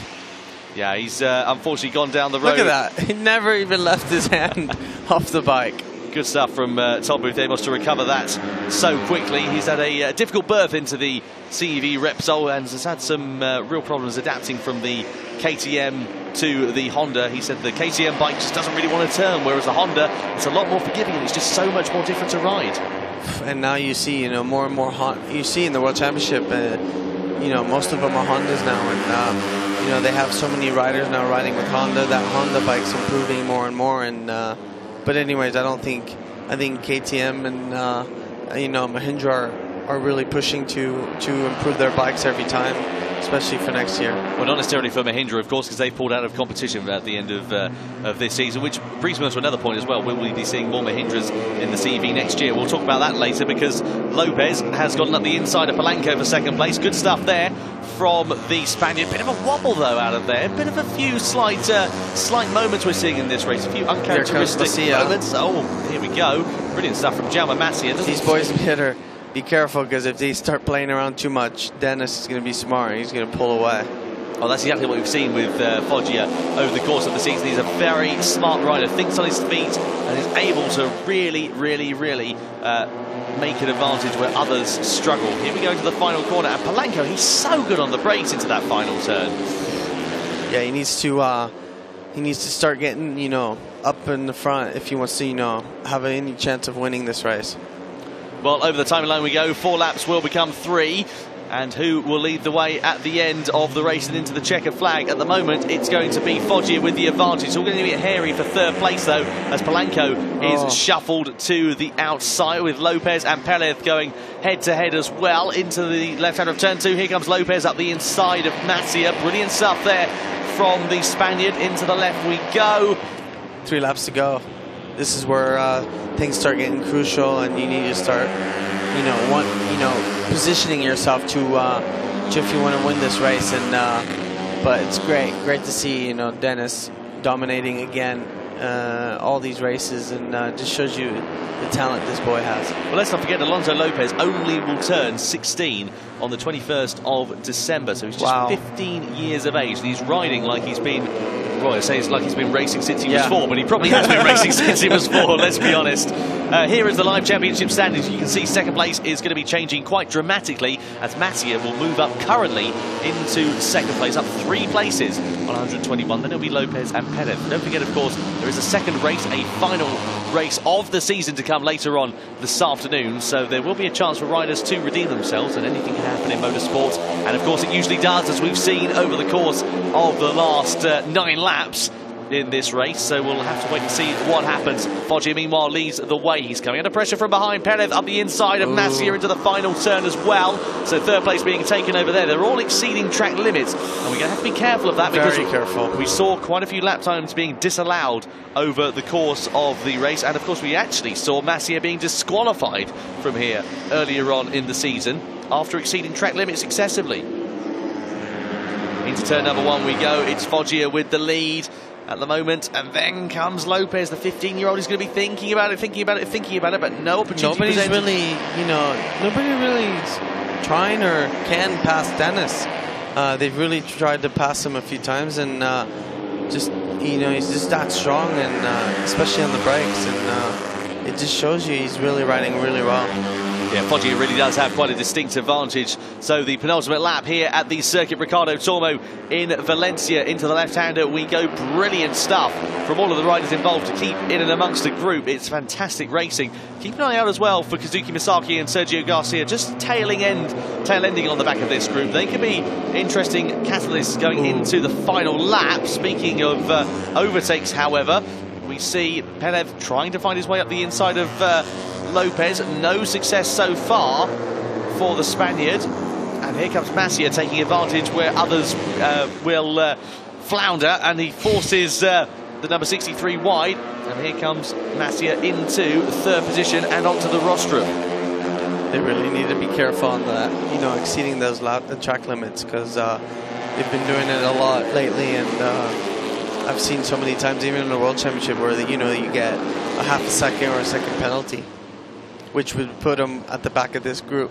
Yeah, he's unfortunately gone down the road. Look at that. He never even left his hand off the bike. Good stuff from Tom Booth-Amos to recover that so quickly. He's had a difficult berth into the CEV Repsol and has had some real problems adapting from the KTM to the Honda. He said the KTM bike just doesn't really want to turn, whereas the Honda, it's a lot more forgiving and it's just so much more different to ride. And now you see, you know, more and more you see in the World Championship, you know, most of them are Hondas now, and you know, they have so many riders now riding with Honda. That Honda bike's improving more and more, and but anyways, I think KTM and you know, Mahindra are really pushing to improve their bikes every time, especially for next year. Well, not necessarily for Mahindra, of course, because they've pulled out of competition at the end of this season, which brings me on to another point as well. Will we be seeing more Mahindras in the CEV next year? We'll talk about that later, because Lopez has gotten up the inside of Polanco for second place. Good stuff there from the Spaniard. Bit of a wobble, though, out of there. Bit of a few slight moments we're seeing in this race. A few uncharacteristic moments. Oh, here we go. Brilliant stuff from Jaume Masia. These boys better be careful, because if they start playing around too much, Dennis is going to be smart. He's going to pull away. Well, that's exactly what we've seen with Foggia over the course of the season. He's a very smart rider, thinks on his feet, and is able to really make an advantage where others struggle. Here we go into the final corner, and Polanco, he's so good on the brakes into that final turn. Yeah, he needs to start getting, you know, up in the front if he wants to, you know, have any chance of winning this race. Well, over the timeline we go. 4 laps will become 3. And who will lead the way at the end of the race and into the checkered flag? At the moment, it's going to be Foggia with the advantage. It's all going to be hairy for third place, though, as Polanco is shuffled to the outside, with Lopez and Pérez going head-to-head as well into the left-hand of turn 2. Here comes Lopez up the inside of Masia. Brilliant stuff there from the Spaniard. Into the left we go. 3 laps to go. This is where things start getting crucial, and you need to start, positioning yourself to if you want to win this race. And but it's great to see, you know, Dennis dominating again all these races, and just shows you the talent this boy has. Well, let's not forget Alonso Lopez only will turn 16 on the 21st of December, so he's just 15 years of age, and he's riding like he's been, well, I say it's like he's been racing since he was 4, but he probably has been racing since he was 4, let's be honest. Here is the live championship standings. You can see second place is going to be changing quite dramatically, as Masia will move up currently into second place, up 3 places on 121. Then it'll be Lopez and Pérez. Don't forget, of course, there is a second race, a final race of the season to come later on this afternoon, so there will be a chance for riders to redeem themselves, and anything can happen in motorsport, and of course it usually does, as we've seen over the course of the last 9 laps in this race. So we'll have to wait and see what happens. Foggia meanwhile leads the way. He's coming under pressure from behind. Pérez up the inside of Masia into the final turn as well, so third place being taken over there. They're all exceeding track limits, and we're going to have to be careful of that, because we saw quite a few lap times being disallowed over the course of the race, and of course we actually saw Masia being disqualified from here earlier on in the season after exceeding track limits excessively. Into turn number 1 we go. It's Foggia with the lead at the moment, and then comes Lopez, the 15-year-old. He's going to be thinking about it, but no opportunity presented. Nobody really trying or can pass Dennis. They've really tried to pass him a few times, and just, you know, he's just that strong, and especially on the brakes, and it just shows you he's really riding really well. Yeah, Foggia really does have quite a distinct advantage. So the penultimate lap here at the Circuit Ricardo Tormo in Valencia. Into the left-hander we go. Brilliant stuff from all of the riders involved to keep in and amongst the group. It's fantastic racing. Keep an eye out as well for Kazuki Misaki and Sergio Garcia, just tail ending on the back of this group. They could be interesting catalysts going into the final lap. Speaking of overtakes, however, we see Pelev trying to find his way up the inside of Lopez. No success so far for the Spaniard. And here comes Masia taking advantage where others will flounder, and he forces the number 63 wide. And here comes Masia into third position and onto the rostrum. They really need to be careful on that, you know, exceeding those track limits, because they've been doing it a lot lately, and I've seen so many times, even in the World Championship, where you get a half a second or a second penalty, which would put them at the back of this group.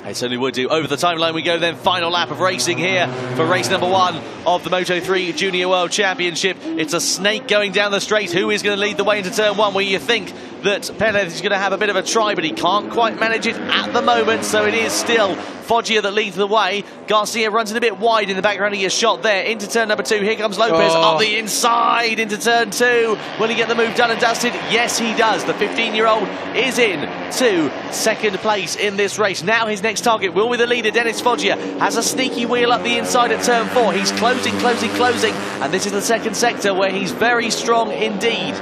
It certainly would do. Over the timeline we go then. Final lap of racing here for race number 1 of the Moto3 Junior World Championship. It's a snake going down the straight. Who is going to lead the way into turn 1, where you think that Perez is going to have a bit of a try, but he can't quite manage it at the moment, so it is still Foggia that leads the way. Garcia runs it a bit wide in the background of your shot there. Into turn number 2, here comes Lopez up the inside into turn 2. Will he get the move done and dusted? Yes, he does. The 15-year-old is in to second place in this race. Now his next target will be the leader, Dennis Foggia. Has a sneaky wheel up the inside at turn 4. He's closing, and this is the second sector where he's very strong indeed.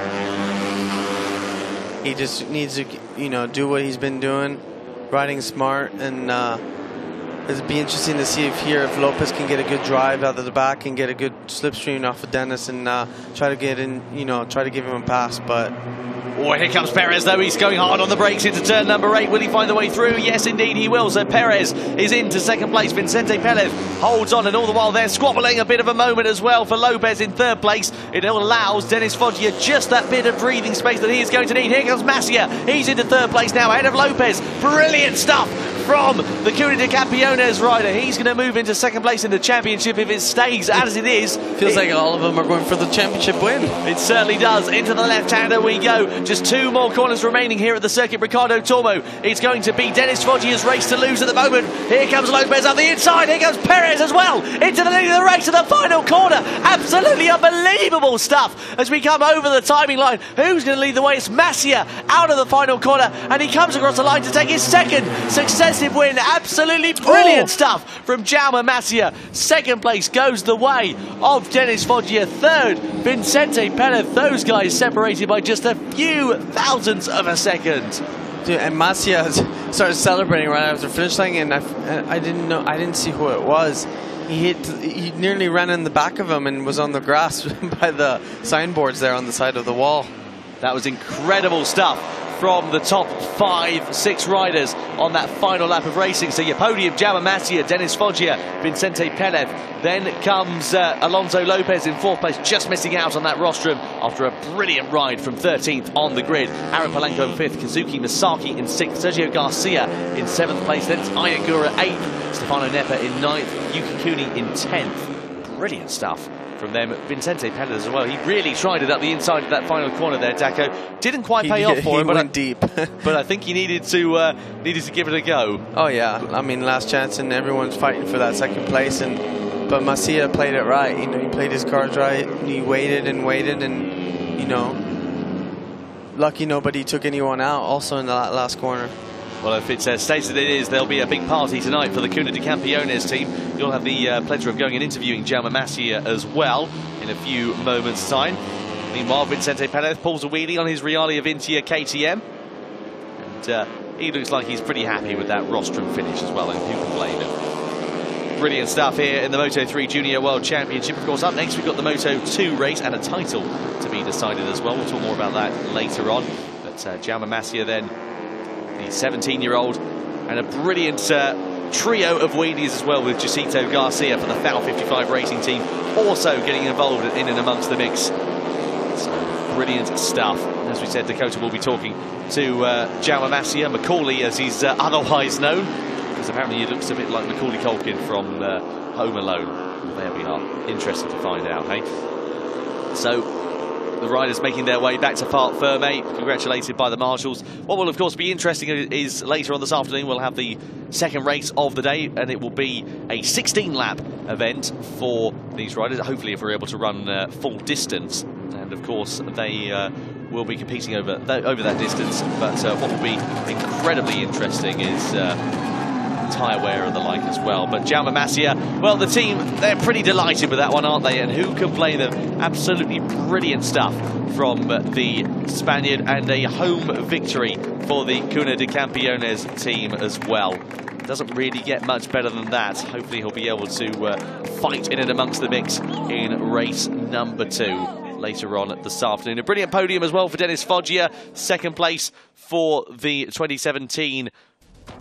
He just needs to, do what he's been doing, riding smart, and it'll be interesting to see if Lopez can get a good drive out of the back and get a good slipstream off of Dennis and try to get in, try to give him a pass. But oh, here comes Perez, though. He's going hard on the brakes into turn number 8. Will he find the way through? Yes, indeed he will. So Perez is into second place. Vicente Pérez holds on, and all the while they're squabbling. A bit of a moment as well for Lopez in third place. It allows Dennis Foggia just that bit of breathing space that he is going to need. Here comes Masia. He's into third place now, ahead of Lopez. Brilliant stuff from the Cuna de Campeones rider. He's going to move into second place in the championship if it stays as it is. Feels like all of them are going for the championship win. It certainly does. Into the left-hander we go. Just 2 more corners remaining here at the Circuit Ricardo Tormo. It's going to be Dennis Foggia's race to lose at the moment. Here comes Lopez up the inside. Here comes Perez as well into the lead of the race at the final corner. Absolutely unbelievable stuff as we come over the timing line. Who's going to lead the way? It's Masia out of the final corner, and he comes across the line to take his second successive win. Absolutely brilliant stuff from Jaume Masia. Second place goes the way of Dennis Foggia. Third, Vicente Pérez. Those guys separated by just a few thousandths of a second. Dude, and Masia started celebrating right after the finish line, and I didn't see who it was. He nearly ran in the back of him and was on the grass by the signboards there on the side of the wall. That was incredible stuff from the top 5-6 riders on that final lap of racing. So your podium, Jaume Masia, Dennis Foggia, Vicente Pérez. Then comes Alonso Lopez in 4th place, just missing out on that rostrum after a brilliant ride from 13th on the grid. Aaron Polanco in 5th, Kazuki Misaki in 6th, Sergio Garcia in 7th place. Then it's Ayagura 8th, Stefano Nepa in 9th, Yuki Kuni in 10th. Brilliant stuff from them. Vicente Pérez as well. He really tried it up the inside of that final corner there, Daco. Didn't quite pay off for him, but went deep. But I think he needed to give it a go. Oh yeah, I mean, last chance, and everyone's fighting for that second place. But Masia played it right. He played his cards right. He waited, and lucky nobody took anyone out. Also in the last corner. Well, if it stays as it is, there'll be a big party tonight for the Cuna de Campeones team. You'll have the pleasure of going and interviewing Jaume Masia as well in a few moments' time. Meanwhile, Vicente Pérez pulls a wheelie on his Reale Avintia KTM. And he looks like he's pretty happy with that rostrum finish as well, and who can blame him? Brilliant stuff here in the Moto3 Junior World Championship. Of course, up next we've got the Moto2 race and a title to be decided as well. We'll talk more about that later on. But Jaume Masia then, the 17-year-old, and a brilliant trio of wheelies as well with Jacito Garcia for the FAL 55 racing team, also getting involved in and amongst the mix. So brilliant stuff. As we said, Dakota will be talking to Jaume Masia, Macaulay as he's otherwise known, because apparently he looks a bit like Macaulay Culkin from Home Alone. There we are. Interesting to find out, hey? So the riders making their way back to Parc Fermé, congratulated by the marshals. What will, of course, be interesting is later on this afternoon we'll have the second race of the day, and it will be a 16-lap event for these riders, hopefully if we're able to run full distance. And, of course, they will be competing over that distance. But what will be incredibly interesting is tyre wear and the like as well. But Jaume Masia, well, the team, they're pretty delighted with that one, aren't they? And who can blame them? Absolutely brilliant stuff from the Spaniard, and a home victory for the Cuna de Campeones team as well. Doesn't really get much better than that. Hopefully he'll be able to fight in and amongst the mix in race number 2 later on this afternoon. A brilliant podium as well for Denis Foggia, second place for the 2017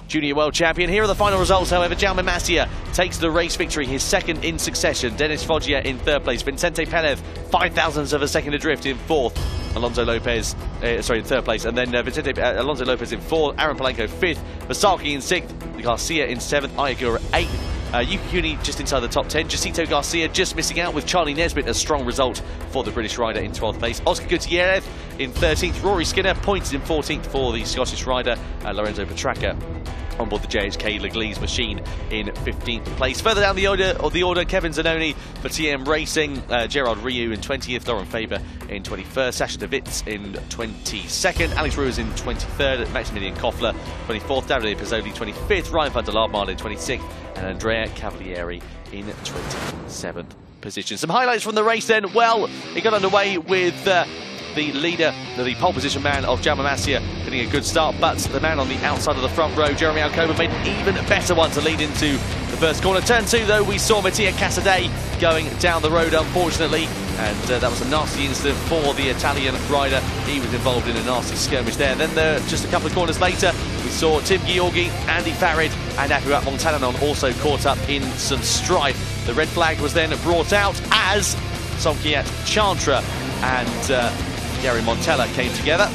Junior World Champion. Here are the final results, however. Jaume Masia takes the race victory, his second in succession. Denis Foggia in third place. Vicente Pérez, 5,000ths of a second adrift in fourth. Alonso Lopez, in third place. And then Alonso Lopez in fourth. Aaron Polanco fifth. Vasaki in sixth. Garcia in seventh. Ayagura eighth. Yuki Kuni just inside the top 10. Jacinto Garcia just missing out, with Charlie Nesbitt a strong result for the British rider in 12th place. Oscar Gutierrez in 13th. Rory Skinner points in 14th for the Scottish rider. Lorenzo Petracca on board the JHK Leglise machine in 15th place. Further down the order, Kevin Zanoni for TM Racing, Gerard Riou in 20th, Lauren Faber in 21st, Sasha De Witz in 22nd, Alex Ruiz in 23rd, Maximilian Koffler 24th, Davide Pizzoli 25th, Ryan van der Laarmale in 26th, and Andrea Cavalieri in 27th position. Some highlights from the race then. Well, it got underway with the leader, the pole position man of Jaume Masia, getting a good start, but the man on the outside of the front row, Jeremy Alcoba, made an even better one to lead into the first corner. Turn 2, though, we saw Mattia Casadei going down the road, unfortunately, and that was a nasty incident for the Italian rider. He was involved in a nasty skirmish there. Then just a couple of corners later, we saw Tim Georgi, Andy Farid, and Akuat Montananon also caught up in some strife. The red flag was then brought out as Somkiat Chantra and Gary Montella came together.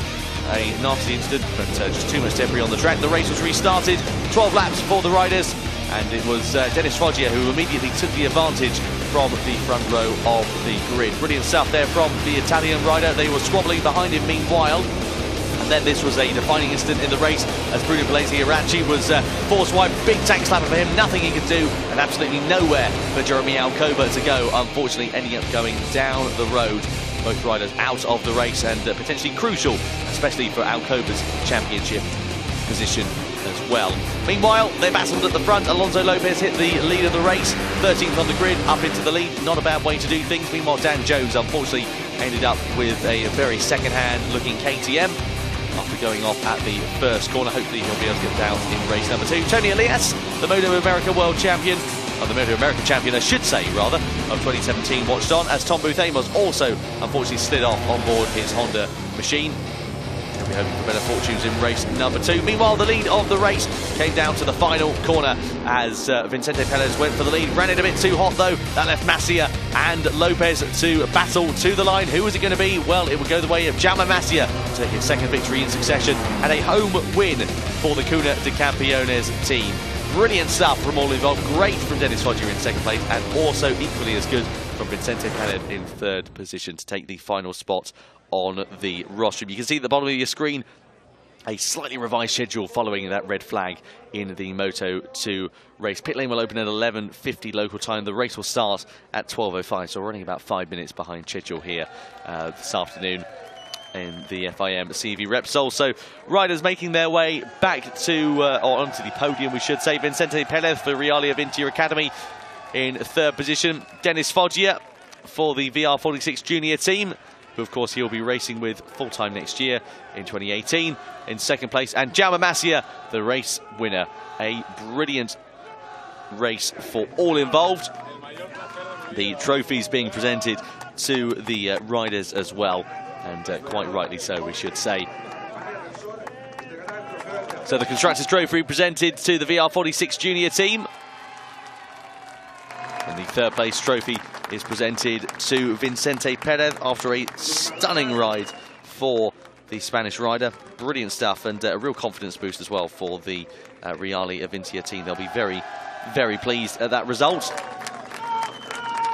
A nasty incident, but just too much debris on the track. The race was restarted, 12 laps for the riders, and it was Denis Foggia who immediately took the advantage from the front row of the grid. Brilliant stuff there from the Italian rider. They were squabbling behind him meanwhile. And then this was a defining incident in the race as Bruno Palese-Irachi was force wide. Big tank slapper for him, nothing he could do, and absolutely nowhere for Jeremy Alcoba to go. Unfortunately, ending up going down the road. Both riders out of the race, and potentially crucial, especially for Alcoba's championship position as well. Meanwhile, they battled at the front. Alonso Lopez hit the lead of the race, 13th on the grid, up into the lead. Not a bad way to do things. Meanwhile, Dan Jones, unfortunately, ended up with a very second-hand looking KTM after going off at the first corner. Hopefully he'll be able to get down in race number 2. Tony Elias, the Moto America World Champion, or the Moto America Champion, I should say, rather, of 2017, watched on as Tom Booth Amos also unfortunately slid off on board his Honda machine. We'll be hoping for better fortunes in race number 2. Meanwhile, the lead of the race came down to the final corner as Vicente Pérez went for the lead. Ran it a bit too hot, though. That left Masia and Lopez to battle to the line. Who was it going to be? Well, it would go the way of Jaume Masia to take his second victory in succession and a home win for the Cuna de Campeones team. Brilliant stuff from all involved. Great from Denis Foggia in second place, and also equally as good from Vicente Pérez in third position to take the final spot on the rostrum. You can see at the bottom of your screen a slightly revised schedule following that red flag in the Moto2 race. Pit lane will open at 11:50 local time. The race will start at 12:05, so we're running about 5 minutes behind schedule here this afternoon in the FIM CEV Repsol. So riders making their way back to, or onto the podium, we should say. Vicente Pérez for Reale Avintia Academy in third position. Denis Foggia for the VR46 Junior team, who of course he'll be racing with full-time next year in 2018, in second place. And Jaume Masia, the race winner. A brilliant race for all involved. The trophies being presented to the riders as well, and quite rightly so, we should say. So the Constructors' Trophy presented to the VR46 Junior team. And the third place trophy is presented to Vicente Pérez after a stunning ride for the Spanish rider. Brilliant stuff, and a real confidence boost as well for the Reale Avintia team. They'll be very, very pleased at that result.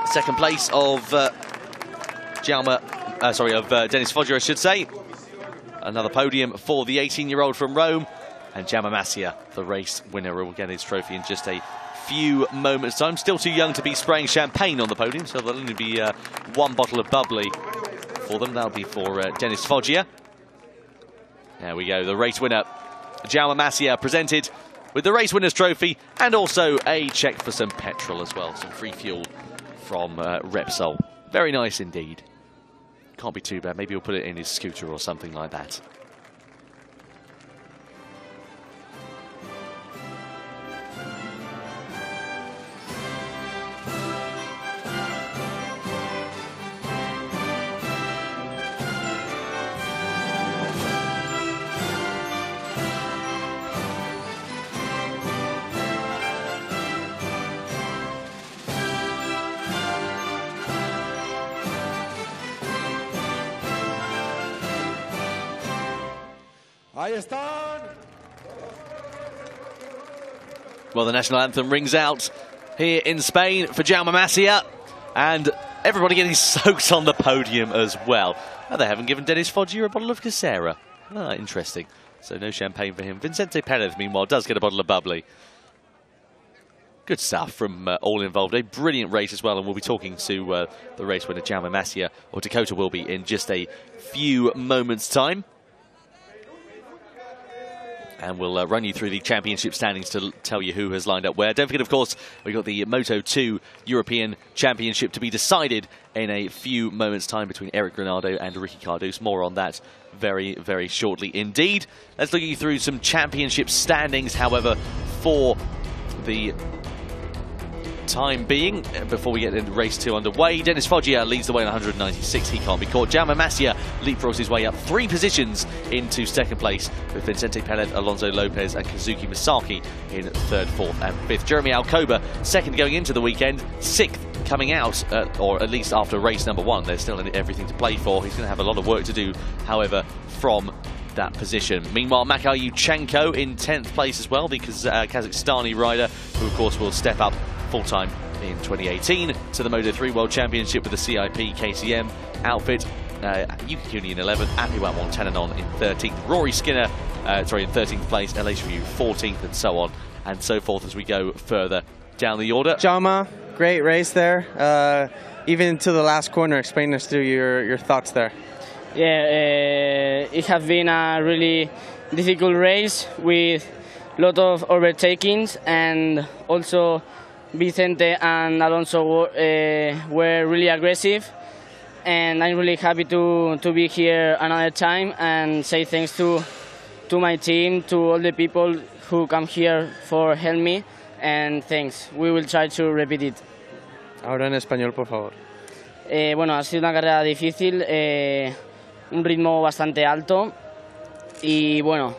Second place of Jaume Dennis Foggia, I should say. Another podium for the 18-year-old from Rome. And Jaume Masia, the race winner, will get his trophy in just a few moments' time. Still too young to be spraying champagne on the podium, so there'll only be one bottle of bubbly for them. That'll be for Dennis Foggia. There we go, the race winner, Jaume Masia, presented with the race winner's trophy and also a check for some petrol as well, some free fuel from Repsol. Very nice indeed. Can't be too bad. Maybe he'll put it in his scooter or something like that. Well, the national anthem rings out here in Spain for Jaume Masia, and everybody getting soaked on the podium as well. Oh, they haven't given Dennis Foggia a bottle of Casera. Ah, interesting. So no champagne for him. Vicente Perez, meanwhile, does get a bottle of bubbly. Good stuff from all involved. A brilliant race as well, and we'll be talking to the race winner, Jaume Masia, or Dakota will be, in just a few moments' time. And we'll run you through the championship standings to tell you who has lined up where. Don't forget, of course, we've got the Moto2 European Championship to be decided in a few moments' time between Eric Granado and Ricky Cardoso. More on that very, very shortly indeed. Let's look you through some championship standings, however, for the time being, before we get into race 2 underway. Dennis Foggia leads the way on 196. He can't be caught. Jaume Masia leapfrogs his way up 3 positions into second place, with Vicente Perez, Alonso Lopez and Kazuki Misaki in 3rd, 4th and 5th. Jeremy Alcoba second going into the weekend, 6th coming out, or at least after race number 1. There's still everything to play for. He's going to have a lot of work to do, however, from that position. Meanwhile, Makar Yuchenko in 10th place as well, the Kazakhstani rider, who of course will step up full-time in 2018 to the Moto3 World Championship with the CIP KCM outfit. Yuki Kuni in 11th, Apiwan Montenanon in 13th, Rory Skinner in 13th place, LHV 14th, and so on and so forth as we go further down the order. Jaume, great race there. Even to the last corner, explain us through your thoughts there. Yeah, it has been a really difficult race with a lot of overtakings, and also Vicente and Alonso were really aggressive, and I'm really happy to be here another time and say thanks to my team, to all the people who come here for help me, and thanks. We will try to repeat it. Ahora en español, por favor. Bueno, ha sido una carrera difícil, un ritmo bastante alto y bueno,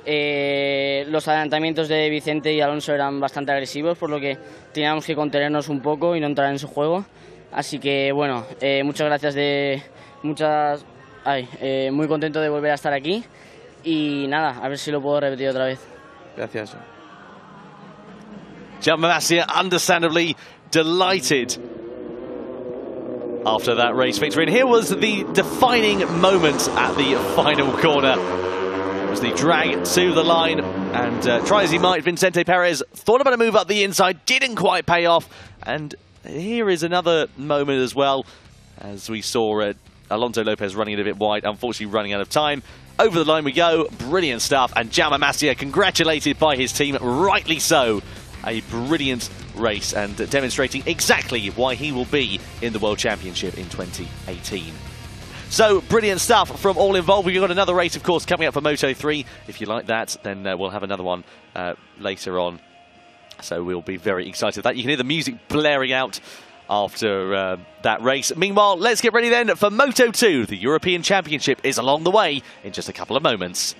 los adelantamientos de Vicente y Alonso eran bastante agresivos, por lo que teníamos que contenernos un poco y no entrar en su juego. Así que bueno, muchas gracias muy contento de volver a estar aquí y nada, a ver si lo puedo repetir otra vez. Gracias. Jaume Masia understandably delighted after that race victory. And here was the defining moment at the final corner. It was the drag to the line, and try as he might, Vicente Perez thought about a move up the inside, didn't quite pay off. And here is another moment as well, as we saw Alonso Lopez running it a bit wide, unfortunately running out of time. Over the line we go, brilliant stuff, and Jaume Masia congratulated by his team, rightly so. A brilliant race, and demonstrating exactly why he will be in the World Championship in 2018. So, brilliant stuff from all involved. We've got another race, of course, coming up for Moto3. If you like that, then we'll have another one later on. So we'll be very excited with that. You can hear the music blaring out after that race. Meanwhile, let's get ready then for Moto2. The European Championship is along the way in just a couple of moments.